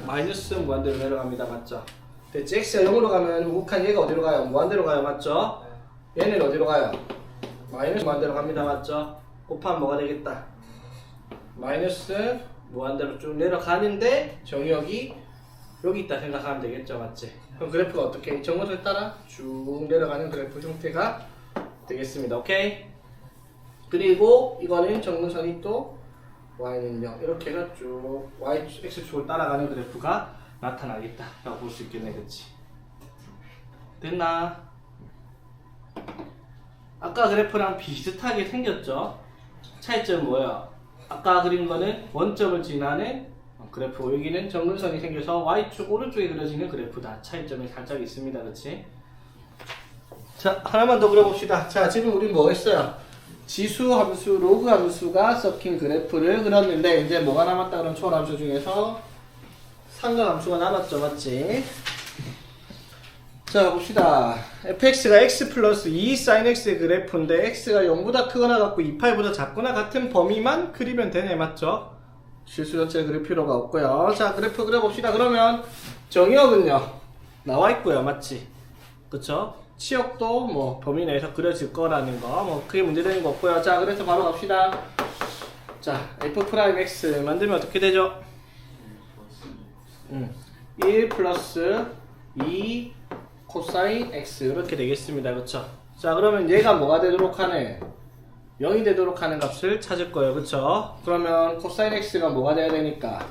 마이너스 무한대로 내려갑니다. 맞죠? 됐지? x가 0으로 가면 우극한 얘가 어디로 가요? 무한대로 가요. 맞죠? 얘는 어디로 가요? 마이너스 무한대로 갑니다. 맞죠? 곱하면 뭐가 되겠다? 마이너스 무한대로 쭉 내려가는데 정의역이 여기 있다 생각하면 되겠죠. 맞지? 그럼 그래프가 어떻게? 정근선에 따라 쭉 내려가는 그래프 형태가 되겠습니다. 오케이? 그리고 이거는 정근선이 또 y는 0 이렇게 해서 쭉 y, x축을 따라가는 그래프가 나타나겠다 라고 볼 수 있겠네. 그치? 됐나? 아까 그래프랑 비슷하게 생겼죠? 차이점은 뭐야? 아까 그린 거는 원점을 지나는 그래프, 여기는 정근선이 생겨서 y축 오른쪽에 그려지는 그래프다. 차이점이 살짝 있습니다. 그치? 자, 하나만 더 그려봅시다. 자, 지금 우리 뭐 했어요? 지수 함수, 로그 함수가 섞인 그래프를 그렸는데 이제 뭐가 남았다 그런 초월 함수 중에서 상각 함수가 남았죠. 맞지? 자, 봅시다. fx가 x 플러스 2 sin x의 그래프인데 x가 0보다 크거나 같고 2파이보다 작거나 같은 범위만 그리면 되네. 맞죠? 실수 전체를 그릴 필요가 없고요. 자, 그래프 그려봅시다. 그러면 정의역은요 나와 있고요. 맞지? 그쵸? 치역도 뭐 범위 내에서 그려질 거라는 거 뭐 크게 문제되는 거 없고요. 자, 그래서 바로 갑시다. 자, f'(x) 만들면 어떻게 되죠? 1 플러스 2 코사인 x 이렇게 되겠습니다. 그쵸? 자, 그러면 얘가 뭐가 되도록 하네? 0이 되도록 하는 값을 찾을 거예요. 그쵸? 그러면 코사인 x가 뭐가 돼야 되니까?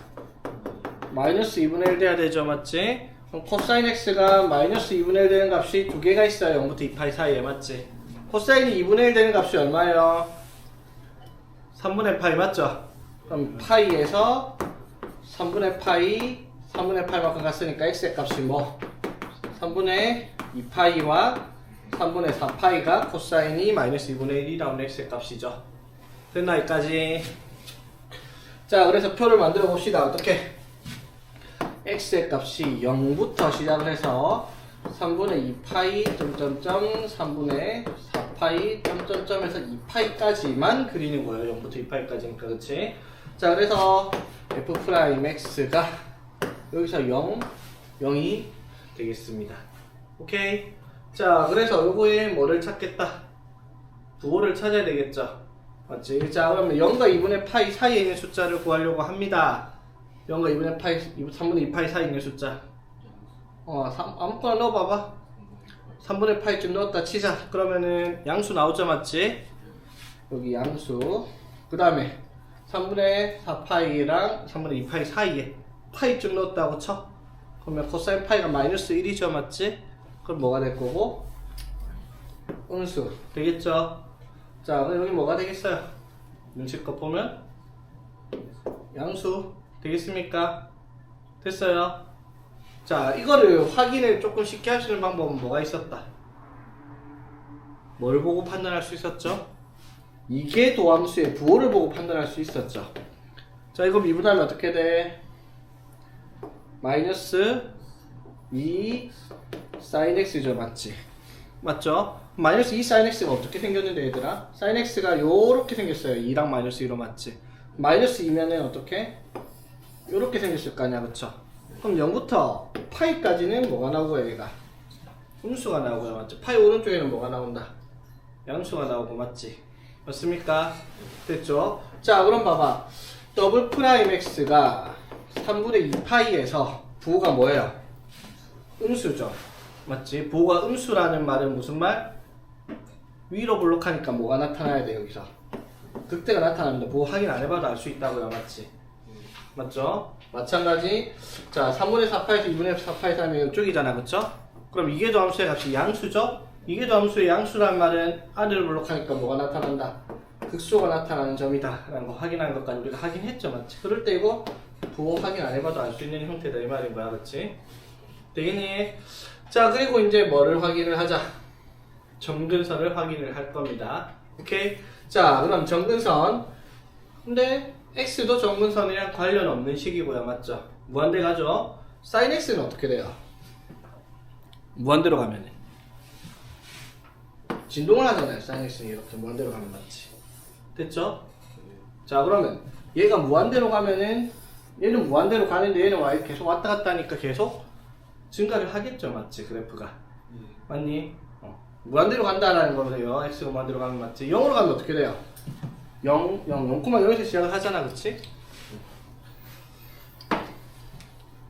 마이너스 2분의 1 돼야 되죠. 맞지? 그럼 코사인 x가 마이너스 2분의 1 되는 값이 두 개가 있어요. 0부터 2파이 사이에. 맞지? 코사인이 2분의 1 되는 값이 얼마예요? 3분의 파이 맞죠? 그럼 파이에서 3분의 파이 3분의 파이만큼 갔으니까 x의 값이 뭐? 3분의 2파이와 3분의 4파이가 코사인이 마이너스 2분의 1이 나오는 x의 값이죠. 됐나 여기까지? 자, 그래서 표를 만들어 봅시다. 어떻게? x의 값이 0부터 시작을 해서 3분의 2파이 점점점 3분의 4파이 점점점에서 2파이까지만 그리는 거예요. 0부터 2파이까지니까. 그렇지? 자, 그래서 f'x가 여기서 0, 0이 되겠습니다. 오케이? 자, 그래서 요거에 뭐를 찾겠다? 부호를 찾아야 되겠죠? 맞지? 자, 그러면 0과 2분의 파이 사이에 있는 숫자를 구하려고 합니다. 0과 2분의 파이, 3분의 2파이 사이에 있는 숫자. 아무거나 넣어봐봐. 3분의 파이쯤 넣었다 치자. 그러면은 양수 나오죠, 맞지? 여기 양수. 그 다음에 3분의 4파이랑 3분의 2파이 사이에 파이쯤 넣었다고 쳐? 그러면 코사인 파이가 마이너스 1이죠, 맞지? 그럼 뭐가 될 거고? 음수 되겠죠? 자, 그럼 여기 뭐가 되겠어요? 눈치껏 보면 양수 되겠습니까? 됐어요? 자, 이거를 확인을 조금 쉽게 할 수 있는 방법은 뭐가 있었다? 뭘 보고 판단할 수 있었죠? 이게 도함수의 부호를 보고 판단할 수 있었죠. 자, 이거 미분하면 어떻게 돼? 마이너스 2 sin x죠, 맞지? 맞죠? 마이너스 2 sin x가 어떻게 생겼는데 얘들아? sin x가 요렇게 생겼어요. 2랑 마이너스 2로 맞지? 마이너스 2면은 어떻게? 요렇게 생겼을 거 아니야, 그쵸? 그럼 0부터 파이까지는 뭐가 나오고요, 얘가? 음수가 나오고요, 맞죠? 파이 오른쪽에는 뭐가 나온다? 양수가 나오고, 맞지? 맞습니까? 됐죠? 자, 그럼 봐봐. 더블 프라임 x가 3분의 2파이에서 부호가 뭐예요? 음수죠. 맞지? 부호가 음수라는 말은 무슨 말? 위로 블록하니까 뭐가 나타나야 돼, 여기서? 극대가 나타납니다. 부호 확인 안 해봐도 알 수 있다고요, 맞지? 맞죠? 마찬가지. 자, 3분의 4파에서 2분의 4파에서 하면 이쪽이잖아, 그쵸? 그럼 이계도함수의 값이 양수죠? 이계도함수의 양수란 말은 아래를 블록하니까 뭐가 나타난다? 극소가 나타나는 점이다 라는 거 확인한 것까지 우리가 확인했죠, 맞지? 그럴 때 이거 부호 확인 안 해봐도 알 수 있는 형태다 이 말인 거야, 그치? 되겠니? 자, 그리고 이제 뭐를 확인을 하자? 정근선을 확인을 할 겁니다. 오케이? 자, 그럼 정근선. 근데 x도 정근선이랑 관련 없는 식이고요, 맞죠? 무한대 가죠? sin x는 어떻게 돼요? 무한대로 가면은 진동을 하잖아요. sin x는 이렇게 무한대로 가면 맞지? 됐죠? 자, 그러면 얘가 무한대로 가면은 얘는 무한대로 가는데 얘는 y 계속 왔다 갔다 하니까 계속 증가를 하겠죠, 맞지? 그래프가 맞니? 무한대로 간다라는 거예요. x가 무한대로 가면 맞지? 0으로 가면 어떻게 돼요? 0,0에서 시작을 하잖아, 그치?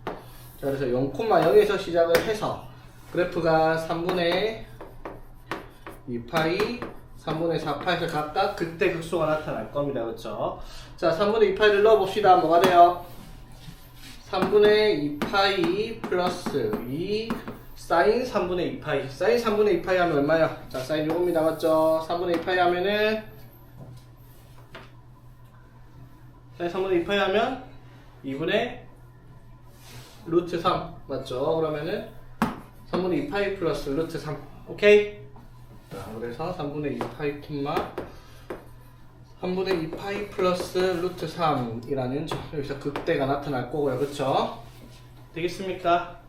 자, 그래서 0,0에서 시작을 해서 그래프가 3분의 2파이, 3분의 4파에서 각각 극대 극소가 나타날 겁니다, 그쵸? 자, 3분의 2파이를 넣어봅시다. 뭐가 돼요? 3분의 2파이 플러스 2 사인 3분의 2파이. 사인 3분의 2파이 하면 얼마야? 자, 사인 요겁니다, 맞죠? 3분의 2파이 하면은 사인 3분의 2파이 하면 2분의 루트 3 맞죠? 그러면은 3분의 2파이 플러스 루트 3 오케이? 자, 그래서 3분의 2파이 콤마 3분의 2파이 플러스 루트 3이라는 여기서 극대가 나타날 거고요, 그쵸? 되겠습니까?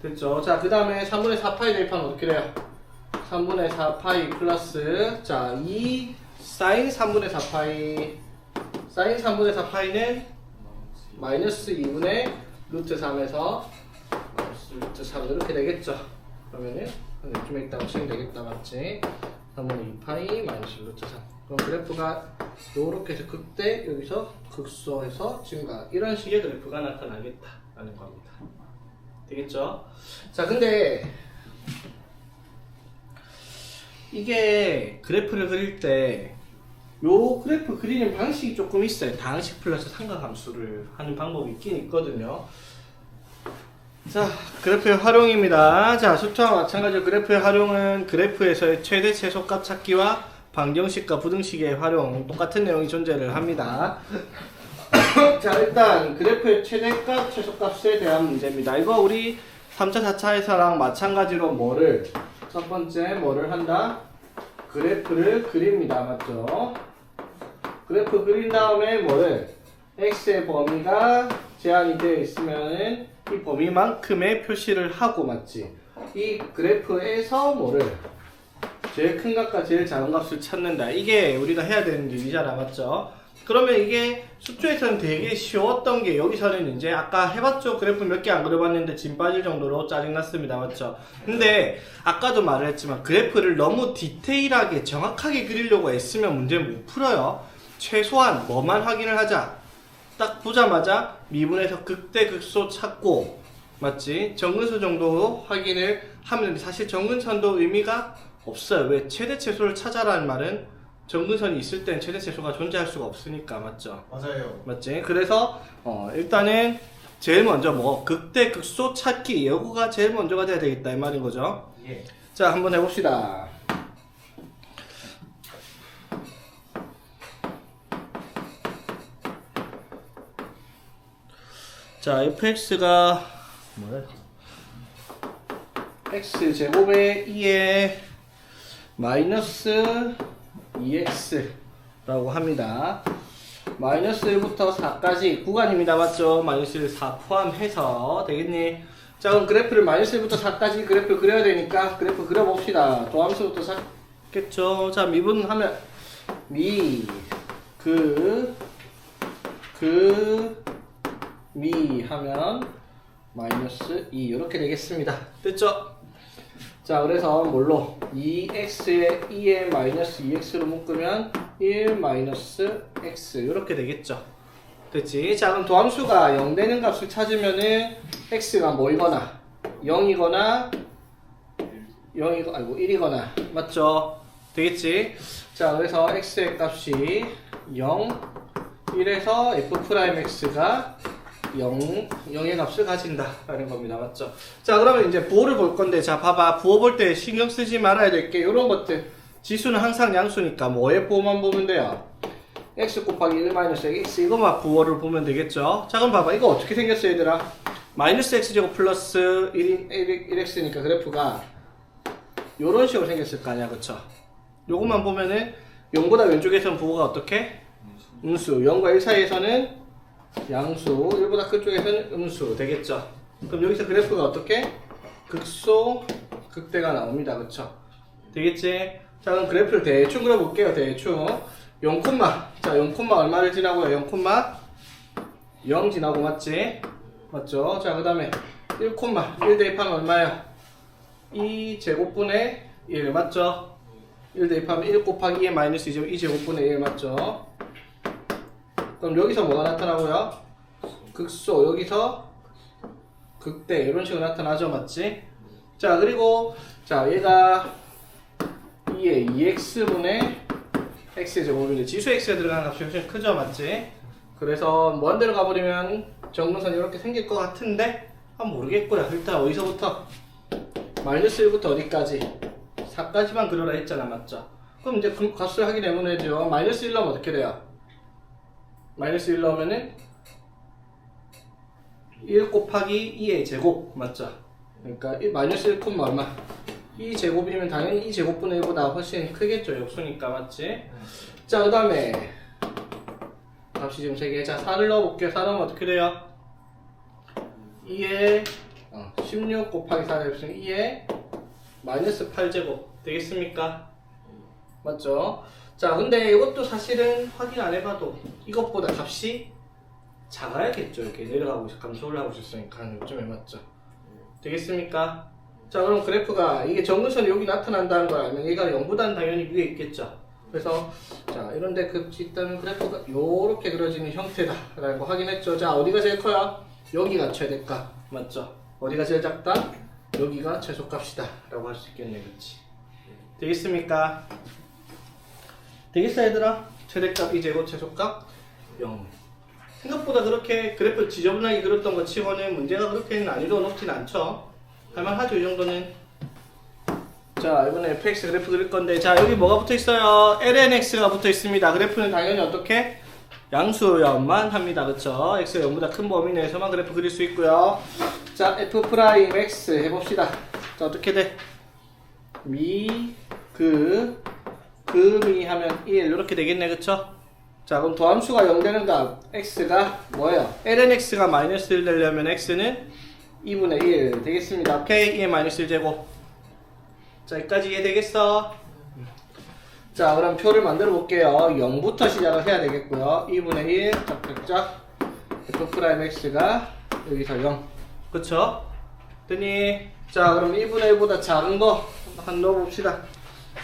됐죠? 자, 그 다음에 3분의 4파이 대입하면 어떻게 돼요? 3분의 4파이 플러스 자, 2 사인 3분의 4파이 사인 3분의 4파이는 마이너스 2분의 루트 3에서 마이너스 루트 3 이렇게 되겠죠? 그러면은 이쯤에 있다고 치면 되겠다, 맞지? 3분의 2파이 마이너스 루트 3 그럼 그래프가 요렇게 해서 극대 여기서 극소해서 증가 이런 식의 그래프가 나타나겠다 라는 겁니다. 되겠죠? 자, 근데 이게 그래프를 그릴 때 요 그래프 그리는 방식이 조금 있어요. 다항식 플러스 삼각함수를 하는 방법이 있긴 있거든요. 자, 그래프의 활용입니다. 자, 수트와 마찬가지로 그래프의 활용은 그래프에서의 최대 최소값 찾기와 방정식과 부등식의 활용 똑같은 내용이 존재를 합니다. 자, 일단 그래프의 최대값, 최소값에 대한 문제입니다. 이거 우리 3차, 4차에서랑 마찬가지로 뭐를 첫 번째 뭐를 한다? 그래프를 그립니다. 맞죠? 그래프 그린 다음에 뭐를 x의 범위가 제한이 되어 있으면은 이 범위만큼의 표시를 하고 맞지? 이 그래프에서 뭐를 제일 큰 값과 제일 작은 값을 찾는다. 이게 우리가 해야 되는 일이잖아, 맞죠? 그러면 이게 수초에서는 되게 쉬웠던 게 여기서는 이제 아까 해봤죠? 그래프 몇 개 안 그려봤는데 진 빠질 정도로 짜증났습니다, 맞죠? 근데 아까도 말을 했지만 그래프를 너무 디테일하게 정확하게 그리려고 애쓰면 문제를 못 풀어요. 최소한 뭐만 확인을 하자. 딱 보자마자 미분에서 극대 극소 찾고 맞지? 정근선 정도 확인을 하면 사실 정근선도 의미가 없어요. 왜? 최대 최소를 찾아라는 말은 정근선이 있을 땐 최대 최소가 존재할 수가 없으니까, 맞죠? 맞아요. 맞지? 그래서 일단은 제일 먼저 뭐 극대 극소 찾기 요거가 제일 먼저가 돼야 되겠다 이 말인 거죠. 예. 자, 한번 해봅시다. 자, fx가 뭐야? x 제곱에 2에 마이너스 2x라고 합니다. 마이너스 1부터 4까지 구간입니다. 맞죠? 마이너스 4 포함해서 되겠니? 자, 그럼 그래프를 마이너스 1부터 4까지 그래프를 그려야 되니까 그래프 그려봅시다. 도함수부터 찾겠죠. 자, 미분하면 미 하면 마이너스 2 이렇게 되겠습니다. 됐죠? 자, 그래서 뭘로? 2x에 2에 마이너스 2x로 묶으면 1 마이너스 x 이렇게 되겠죠. 됐지? 자, 그럼 도함수가 0 되는 값을 찾으면은 x가 뭐이거나 0이거나 1이거나 맞죠? 되겠지? 자, 그래서 x의 값이 0, 1에서 f'x가 0의 값을 가진다 라는 겁니다. 맞죠? 자, 그러면 이제 부호를 볼 건데, 자, 봐봐. 부호 볼 때 신경 쓰지 말아야 될 게 이런 것들. 지수는 항상 양수니까 뭐의 부호만 보면 돼요? x 곱하기 1 마이너스 x 이거만 부호를 보면 되겠죠? 자, 그럼 봐봐. 이거 어떻게 생겼어, 얘들아? 마이너스 x제곱 플러스 1x니까 그래프가 요런 식으로 생겼을 거 아니야, 그쵸? 요것만 보면은 0보다 왼쪽에서는 부호가 어떻게? 음수. 0과 1 사이에서는 양수. 1보다 큰 쪽에서는 음수 되겠죠? 그럼 여기서 그래프가 어떻게? 극소, 극대가 나옵니다. 그쵸? 되겠지? 자, 그럼 그래프를 대충 그려볼게요. 대충 0, 자, 0, 얼마를 지나고요? 0, 지나고 맞지? 맞죠? 자, 그 다음에 1 대입하면 얼마야? 2 제곱분의 1 맞죠? 1 대입하면 1 곱하기 2의 마이너스 2 제곱분의 1 맞죠? 그럼 여기서 뭐가 나타나고요? 극소, 여기서 극대 이런 식으로 나타나죠, 맞지? 자, 그리고 자, 얘가 2의 2x분의 x제곱인데 지수 x가 들어가는 값이 훨씬 크죠, 맞지? 그래서 먼 데로 가버리면 정근선이 이렇게 생길 것 같은데 모르겠고요. 일단 어디서부터? 마이너스 1부터 어디까지? 4까지만 그려라 했잖아, 맞죠? 그럼 이제 그 값을 확인해보내죠. 마이너스 1 넣으면 어떻게 돼요? 마이너스 1 넣으면은 1 곱하기 2의 제곱 맞죠? 그러니까 마이너스 1 얼마? 2 제곱이면 당연히 2 제곱분의 1보다 훨씬 크겠죠, 역수니까 맞지? 자, 그 다음에 값이 지금 3개. 자, 4를 넣어볼게요. 4 넣으면 어떻게 돼요? 2에 16 곱하기 4를 해보시면 2에 마이너스 8제곱 되겠습니까? 맞죠? 자, 근데 이것도 사실은 확인 안 해봐도 이것보다 값이 작아야겠죠. 이렇게 내려가고 감소를 하고 있으니까 요즘에 맞죠? 되겠습니까? 자, 그럼 그래프가 이게 정근선이 여기 나타난다는 걸 알면 얘가 0보다는 당연히 위에 있겠죠. 그래서 자, 이런데 극치 있다면 그래프가 요렇게 그려지는 형태다라는 거 확인했죠. 자, 어디가 제일 커요? 여기가 최대값 맞죠? 어디가 제일 작다? 여기가 최소값이다 라고 할 수 있겠네. 그치? 되겠습니까? 되겠어, 얘들아? 최대값 2제곱 최소값 0. 생각보다 그렇게 그래프 지저분하게 그렸던 것 치고는 문제가 그렇게 난이도가 높진 않죠. 할만하죠, 이 정도는. 자, 이번에 fx 그래프 그릴 건데, 자, 여기 뭐가 붙어 있어요? lnx가 붙어 있습니다. 그래프는 당연히 어떻게? 양수여만 합니다. 그쵸? x가 0보다 큰 범위 내에서만 그래프 그릴 수 있고요. 자, f'x 해봅시다. 자, 어떻게 돼? 금이 하면 1 이렇게 되겠네. 그쵸? 자, 그럼 도함수가 0 되는 값 x가 뭐예요? lnx가 마이너스 1 되려면 x는 2분의 1 되겠습니다. 오케이? 2의 마이너스 1제곱. 자, 여기까지 이해되겠어? 자, 그럼 표를 만들어 볼게요. 0부터 시작을 해야 되겠고요. 2분의 1 짝짝짝 f'x가 여기서 0. 그쵸? 됐니? 자, 그럼 2분의 1보다 작은 거 한 넣어봅시다.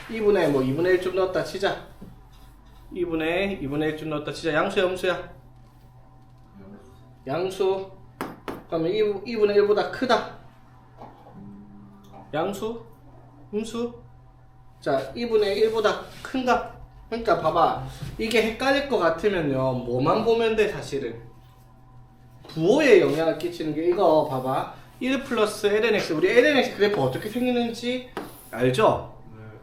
2분의 1좀 넣었다 치자. 2분의 1좀 넣었다 치자. 양수야, 음수야? 양수. 그러면 2분의 1보다 크다. 양수? 음수? 자, 2분의 1보다 큰가? 그러니까 봐봐. 이게 헷갈릴 것 같으면요. 뭐만 보면 돼, 사실은. 부호에 영향을 끼치는 게 이거 봐봐. 1 플러스 lnx. 우리 lnx 그래프 어떻게 생기는지 알죠?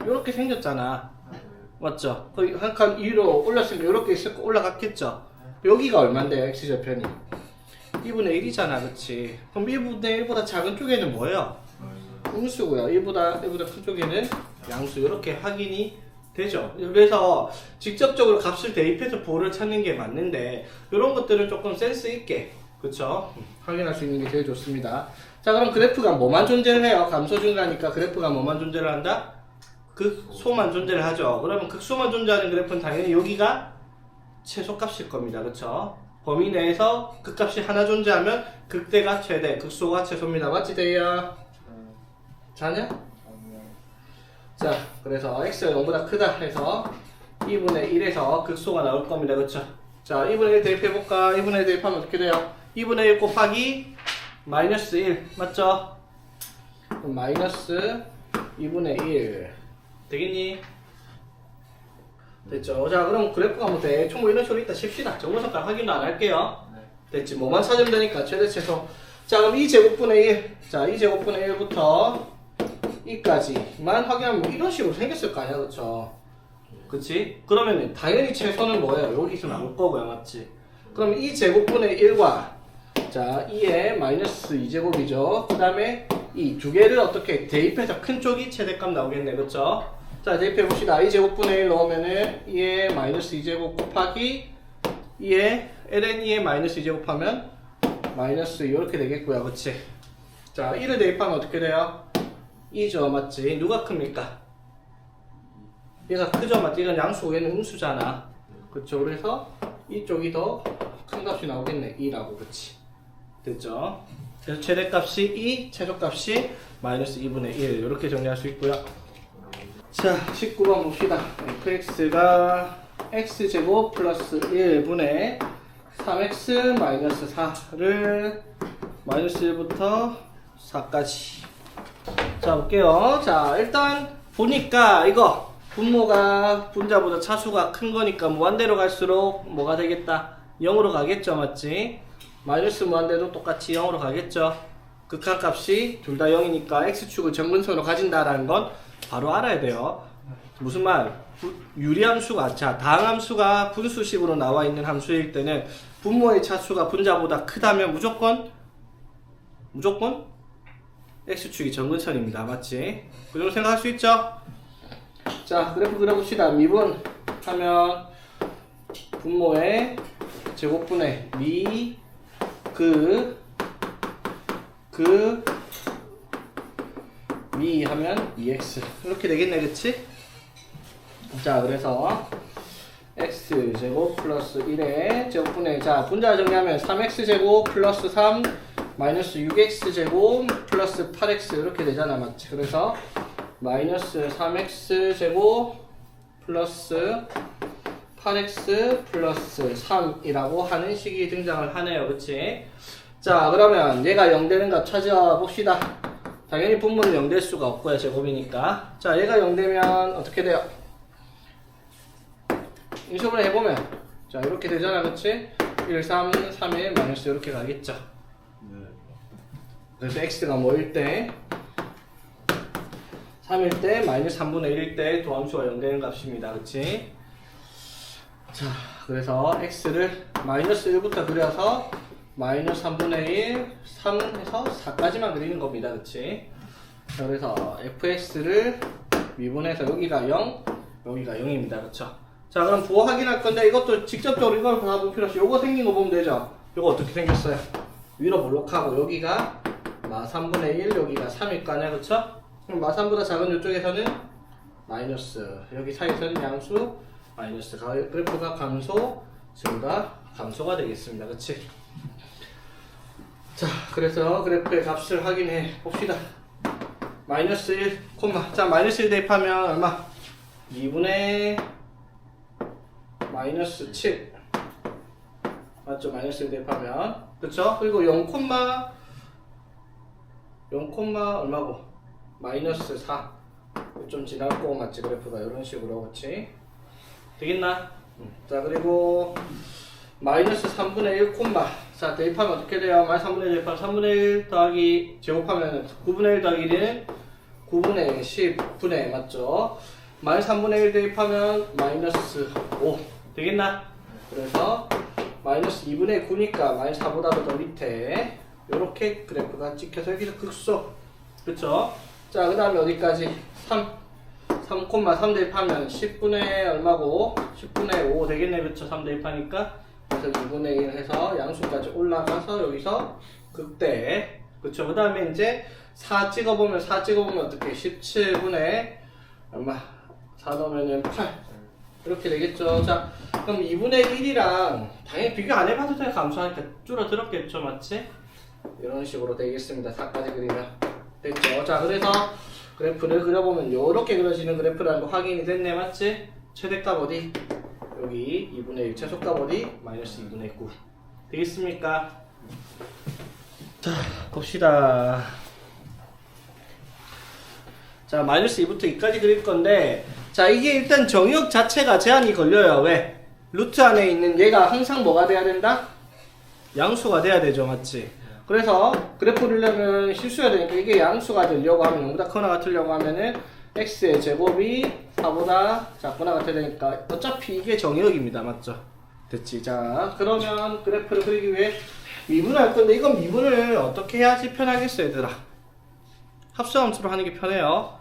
이렇게 생겼잖아. 맞죠? 한 칸 위로 올랐으니까 이렇게 있을 거 올라갔겠죠? 여기가 얼만데요, x절편이? 2분의 1이잖아, 그치? 그럼 1분의 1보다 작은 쪽에는 뭐예요? 음수고요. 1보다 큰 쪽에는 양수. 이렇게 확인이 되죠. 그래서 직접적으로 값을 대입해서 부호를 찾는 게 맞는데 이런 것들은 조금 센스 있게 그쵸? 확인할 수 있는 게 제일 좋습니다. 자, 그럼 그래프가 뭐만 존재를 해요? 감소 증가니까 그래프가 뭐만 존재를 한다? 극소만 존재를 하죠. 그러면 극소만 존재하는 그래프는 당연히 여기가 최소값일 겁니다. 그쵸? 범위 내에서 극값이 하나 존재하면 극대가 최대, 극소가 최소입니다. 맞지, 대희야? 자냐? 아니요. 자, 그래서 x가 0보다 크다 해서 2분의 1에서 극소가 나올 겁니다. 그쵸? 자, 2분의 1 대입해볼까? 2분의 1 대입하면 어떻게 돼요? 2분의 1 곱하기 마이너스 1 맞죠? 그럼 마이너스 2분의 1 되겠니? 됐죠? 자, 그럼 그래프가 뭐 대충 뭐 이런 식으로 있다 칩시다. 정보석깔 확인도 안 할게요. 네. 됐지? 뭐만 찾으면 되니까 최대 최소. 자, 그럼 2제곱분의 1. 자, 2제곱분의 1부터 2까지만 확인하면 뭐 이런 식으로 생겼을 거 아니야, 그쵸? 그치? 그러면 당연히 최소는 뭐예요? 여기서 나올 거고요, 맞지? 그럼 2제곱분의 1과 자, 2의 마이너스 2제곱이죠. 그 다음에 이 두 개를 어떻게 대입해서 큰 쪽이 최대값 나오겠네, 그쵸? 자, 대입해봅시다. 2제곱분의 1 넣으면은 2의 마이너스 2제곱 곱하기 2의 ln 2의 마이너스 2제곱 하면 마이너스 이렇게 되겠고요, 그치? 자, 1을 대입하면 어떻게 돼요? 2죠, 맞지? 누가 큽니까? 얘가 크죠, 맞지? 이건 양수고 얘는 음수잖아. 그쵸? 그래서 이쪽이 더 큰 값이 나오겠네, 2라고, 그치? 됐죠? 그래서 최대값이 2, 최소값이 마이너스 2분의 1 이렇게 정리할 수 있고요. 자, 19번 봅시다. fx가 x제곱 플러스 1분의 3x 마이너스 4를 마이너스 1부터 4까지. 자, 볼게요. 자, 일단 보니까 이거 분모가 분자보다 차수가 큰 거니까 무한대로 갈수록 뭐가 되겠다? 0으로 가겠죠, 맞지? 마이너스 무한대도 똑같이 0으로 가겠죠. 극한값이 둘 다 0이니까 x축을 정근선으로 가진다라는 건 바로 알아야 돼요. 무슨 말? 유리함수가, 자, 다항함수가 분수식으로 나와 있는 함수일 때는 분모의 차수가 분자보다 크다면 무조건 x축이 정근선입니다. 맞지? 그 정도 생각할 수 있죠? 자, 그래프 그려봅시다. 미분 하면 분모의 제곱분의 미 미 하면 2x 이렇게 되겠네, 그치? 자, 그래서 x제곱 플러스 1의 제곱분의, 자, 분자 정리하면 3x제곱 플러스 3 마이너스 6x제곱 플러스 8x 이렇게 되잖아, 맞지? 그래서 마이너스 3x제곱 플러스 8x 플러스 3이라고 하는 식이 등장을 하네요, 그치? 자, 그러면 얘가 0 되는 값 찾아봅시다. 당연히 분모는 0 될 수가 없고요, 제곱이니까. 자, 얘가 0 되면 어떻게 돼요? 인수분해 해보면 자, 이렇게 되잖아, 그치? 1, 3, 3에 마이너스 이렇게 가겠죠. 네. 그래서 x가 뭐일 때? 3일 때, 마이너스 3분의 1일 때 도함수가 0 되는 값입니다, 그치? 자, 그래서 x를 마이너스 1부터 그려서 마이너스 3분의 1, 3에서 4까지만 그리는 겁니다, 그치? 자, 그래서 fx를 미분해서 여기가 0, 여기가 0입니다, 그쵸? 자, 그럼 부호 확인할 건데 이것도 직접적으로 이걸 다 볼 필요 없이 요거 생긴 거 보면 되죠? 요거 어떻게 생겼어요? 위로 볼록하고 여기가 마 3분의 1, 여기가 3일 거 아니야, 그쵸? 그럼 마 3보다 작은 이쪽에서는 마이너스, 여기 사이에서는 양수, 마이너스, 그래프가 감소, 증가, 감소가 되겠습니다, 그치? 자, 그래서 그래프의 값을 확인해 봅시다. 마이너스 1, 자, 마이너스 1 대입하면 얼마? 2분의 마이너스 7 맞죠? 마이너스 1 대입하면 그쵸? 그리고 0, 0, 얼마고? 마이너스 4 좀 지나고 맞지? 그래프가 이런 식으로 그치? 되겠나? 자, 그리고 마이너스 3분의 1 자, 대입하면 어떻게 돼요? 마이너스 3분의 1 대입하면 3분의 1 더하기 제곱하면 9분의 1 더하기 1은 9분의 10분의 맞죠? 마이너스 3분의 1 대입하면 마이너스 5 되겠나? 그래서 마이너스 2분의 9니까 마이너스 4보다도 더 밑에 이렇게 그래프가 찍혀서 여기서 극소 그쵸? 자, 그 다음에 어디까지? 3 대입하면 10분의 얼마고? 10분의 5 되겠네, 그쵸? 3 대입하니까 그래서 2분의 1 해서 양수까지 올라가서 여기서 극대. 그쵸. 그 다음에 이제 4 찍어보면 어떻게 17분의 얼마? 4 넣으면 8 이렇게 되겠죠. 자, 그럼 2분의 1이랑 당연히 비교 안 해봐도 돼. 감소하니까 줄어들었겠죠. 맞지? 이런 식으로 되겠습니다. 4까지 그리면 됐죠. 자, 그래서 그래프를 그려보면 이렇게 그려지는 그래프라는 거 확인이 됐네. 맞지? 최대값 어디? 여기 2분의 1 최소값 어디? 마이너스 2분의 9 되겠습니까? 자, 봅시다. 자, 마이너스 2부터 2까지 그릴 건데, 자, 이게 일단 정의역 자체가 제한이 걸려요. 왜? 루트 안에 있는 얘가 항상 뭐가 돼야 된다? 양수가 돼야 되죠. 맞지? 그래서 그래프를 내면 실수해야 되니까 이게 양수가 되려고 하면 0보다 크거나 같으려고 하면은 x의 제곱이 4보다 작거나 같아야 되니까 어차피 이게 정의역입니다. 맞죠? 됐지? 자, 그러면 그래프를 그리기 위해 미분할 건데, 이건 미분을 어떻게 해야지 편하겠어, 얘들아? 합수함수로 하는 게 편해요.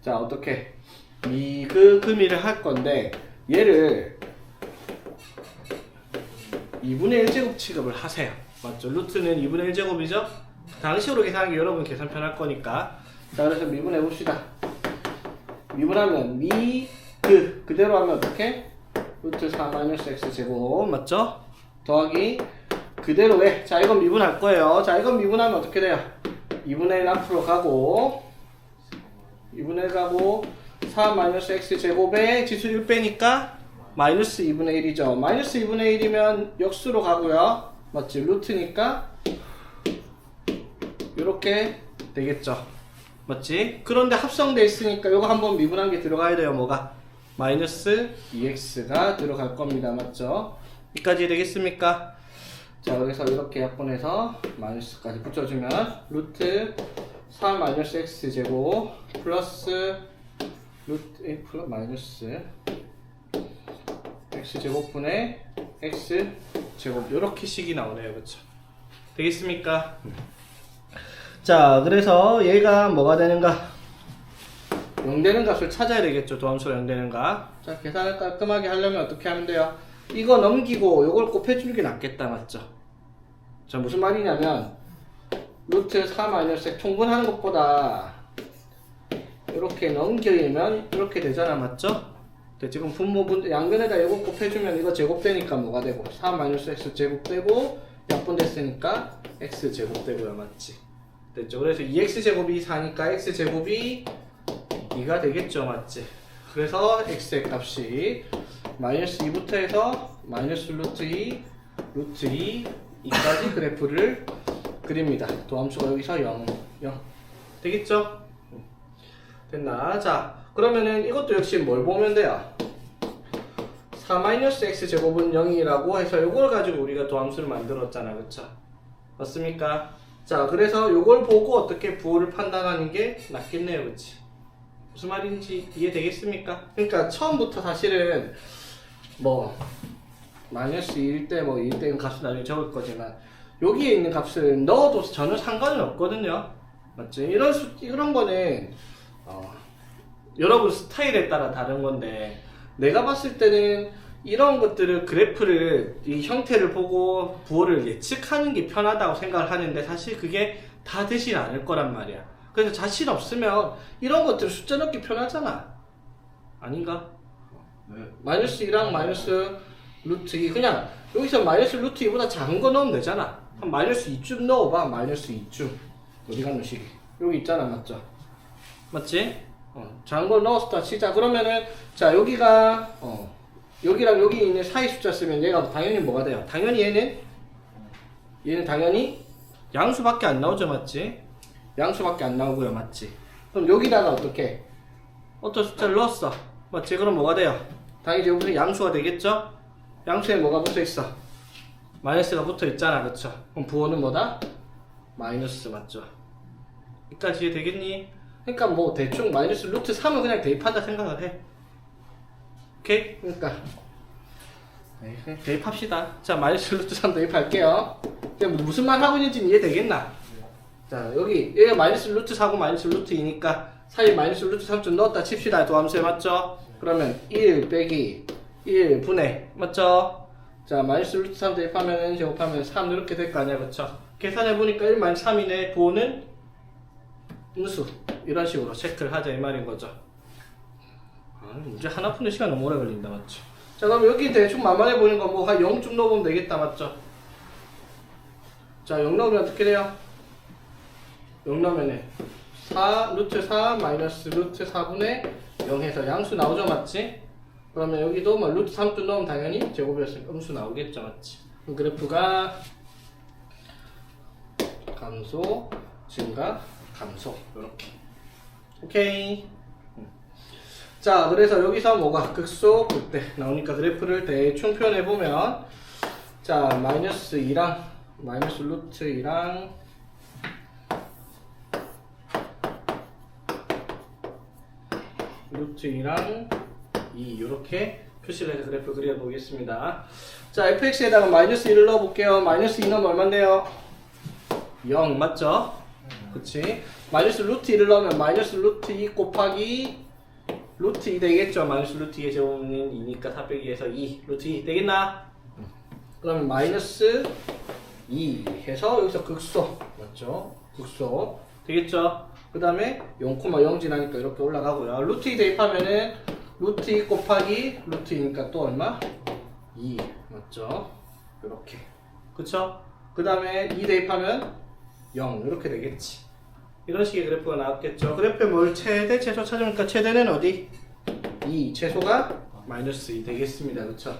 자, 어떻게? 미를 할 건데, 얘를 2분의 1제곱 취급을 하세요. 맞죠? 루트는 2분의 1제곱이죠? 당식으로 계산하기 여러분 계산 편할 거니까. 자, 그래서 미분해 봅시다. 미분하면 그대로 하면 어떻게? 루트 4 마이너스 x 제곱 맞죠? 더하기 그대로 왜? 자, 이건 미분할 거예요. 자, 이건 미분하면 어떻게 돼요? 2분의 1 앞으로 가고 2분의 1 가고 4 마이너스 x 제곱에 지수 1 빼니까 마이너스 2분의 1이죠. 마이너스 2분의 1이면 역수로 가고요. 맞지? 루트니까 이렇게 되겠죠. 맞지? 그런데 합성돼 있으니까 이거 한번 미분한 게 들어가야 돼요. 뭐가? 마이너스 2x가 들어갈 겁니다. 맞죠? 여기까지 되겠습니까? 자, 그래서 이렇게 약분해서 마이너스까지 붙여주면 루트 4 마이너스 x 제곱 플러스 루트 마이너스 x 제곱분의 x 제곱 이렇게 식이 나오네요. 그쵸? 되겠습니까? 자, 그래서 얘가 뭐가 되는가? 0 되는 값을 찾아야 되겠죠. 도함수가 0 되는 값. 자, 계산을 깔끔하게 하려면 어떻게 하면 돼요? 이거 넘기고 요걸 곱해주는 게 낫겠다. 맞죠? 자, 무슨 말이냐면 루트 4 마이너스 통분하는 것보다 이렇게 넘기면 이렇게 되잖아. 맞죠? 네, 지금 분모분 양변에다 이거 곱해주면 이거 제곱되니까 뭐가 되고 4 마이너스 x 제곱되고 약분됐으니까 x 제곱되고요. 맞지? 됐죠? 그래서 2x 제곱이 4니까 x 제곱이 2가 되겠죠. 맞지? 그래서 x의 값이 마이너스 2부터 해서 마이너스 루트 2, 루트 2, 2까지 그래프를 그립니다. 도함수가 여기서 0, 0 되겠죠? 됐나? 자, 그러면은 이것도 역시 뭘 보면 돼요? 4-x 제곱은 0이라고 해서 이걸 가지고 우리가 도함수를 만들었잖아. 그쵸? 맞습니까? 자, 그래서 이걸 보고 어떻게 부호를 판단하는 게 낫겠네요. 그치? 무슨 말인지 이해되겠습니까? 그러니까 처음부터 사실은 뭐 마이너스 1일 때 뭐 1일 때는 값을 나중에 적을 거지만 여기에 있는 값을 넣어도 전혀 상관은 없거든요. 맞지? 이런 거는 여러분 스타일에 따라 다른 건데 내가 봤을 때는 이런 것들을 그래프를 이 형태를 보고 부호를 예측하는 게 편하다고 생각을 하는데 사실 그게 다 되진 않을 거란 말이야. 그래서 자신 없으면 이런 것들을 숫자 넣기 편하잖아. 아닌가? 네. 마이너스 2랑 마이너스 루트 2 그냥 여기서 마이너스 루트 2보다 작은 거 넣으면 되잖아. 한 마이너스 2쯤 넣어봐. 마이너스 2쯤 어디 갔노 식이 여기 있잖아. 맞죠? 맞지? 작은 걸 넣었다 치자. 그러면은 자 여기가 여기랑 여기 있는 사이 숫자 쓰면 얘가 당연히 뭐가 돼요? 당연히 얘는 당연히 양수밖에 안 나오죠. 맞지? 양수밖에 안 나오고요. 맞지? 그럼 여기다가 어떻게 어떤 숫자를 넣었어. 맞지? 그럼 뭐가 돼요? 당연히 여기서 양수가 되겠죠? 양수에 뭐가 붙어 있어? 마이너스가 붙어 있잖아. 그쵸? 그럼 부호는 뭐다? 마이너스. 맞죠? 여기까지 이해되겠니? 그러니까 뭐 대충 마이너스 루트 3을 그냥 대입한다 생각을 해. 오케이? 그러니까 대입합시다. 자, 마이너스 루트 3 대입할게요. 무슨 말 하고 있는지 이해되겠나? 자, 여기 얘가 마이너스 루트 4고 마이너스 루트 2니까 사이에 마이너스 루트 3좀 넣었다 칩시다. 도함수에 맞죠? 그러면 1 빼기 1 분의 맞죠? 자 마이너스 루트 3 대입하면 제곱하면 3 이렇게 될 거 아니야, 그쵸? 계산해보니까 1 마이너스 3이네. 부호는 음수. 이런 식으로 체크를 하자 이 말인 거죠. 아, 문제 하나 푸는 시간 너무 오래 걸린다, 맞지? 자 그럼 여기 대충 만만해 보이는 거 뭐 한 0쯤 넣어보면 되겠다, 맞죠? 자 0 넣으면 어떻게 돼요? 0 넣으면 4 루트 4 마이너스 루트 4분의 0 해서 양수 나오죠, 맞지? 그러면 여기도 뭐 루트 3도 넣으면 당연히 제곱이었으니까 음수 나오겠죠, 맞지? 그럼 그래프가 감소, 증가, 감소 이렇게. 오케이. 자 그래서 여기서 뭐가 극소 극대 나오니까 그래프를 대충 표현해 보면 자 마이너스 2랑 마이너스 루트 2랑 루트 2랑 2 이렇게 표시를 해서 그래프 그려보겠습니다. 자 fx에다가 마이너스 1을 넣어볼게요. 마이너스 2 넣으면 얼만데요? 0 맞죠? 그치? 마이너스 루트 2를 넣으면 마이너스 루트 2 곱하기 루트 2 되겠죠? 마이너스 루트 2의 제곱은 2니까 4 빼기해서 2 루트 2 되겠나? 그러면 마이너스 2 해서 여기서 극소 맞죠? 극소 되겠죠? 그 다음에 0,0 지나니까 이렇게 올라가고요. 루트 2 대입하면은 루트 2 곱하기 루트 2니까 또 얼마? 2 맞죠? 이렇게 그쵸? 그 다음에 2 대입하면 0 이렇게 되겠지. 이런 식의 그래프가 나왔겠죠. 그래프에 뭘 최대 최소 찾으니까 최대는 어디? 2 최소가 마이너스 2 되겠습니다. 그쵸?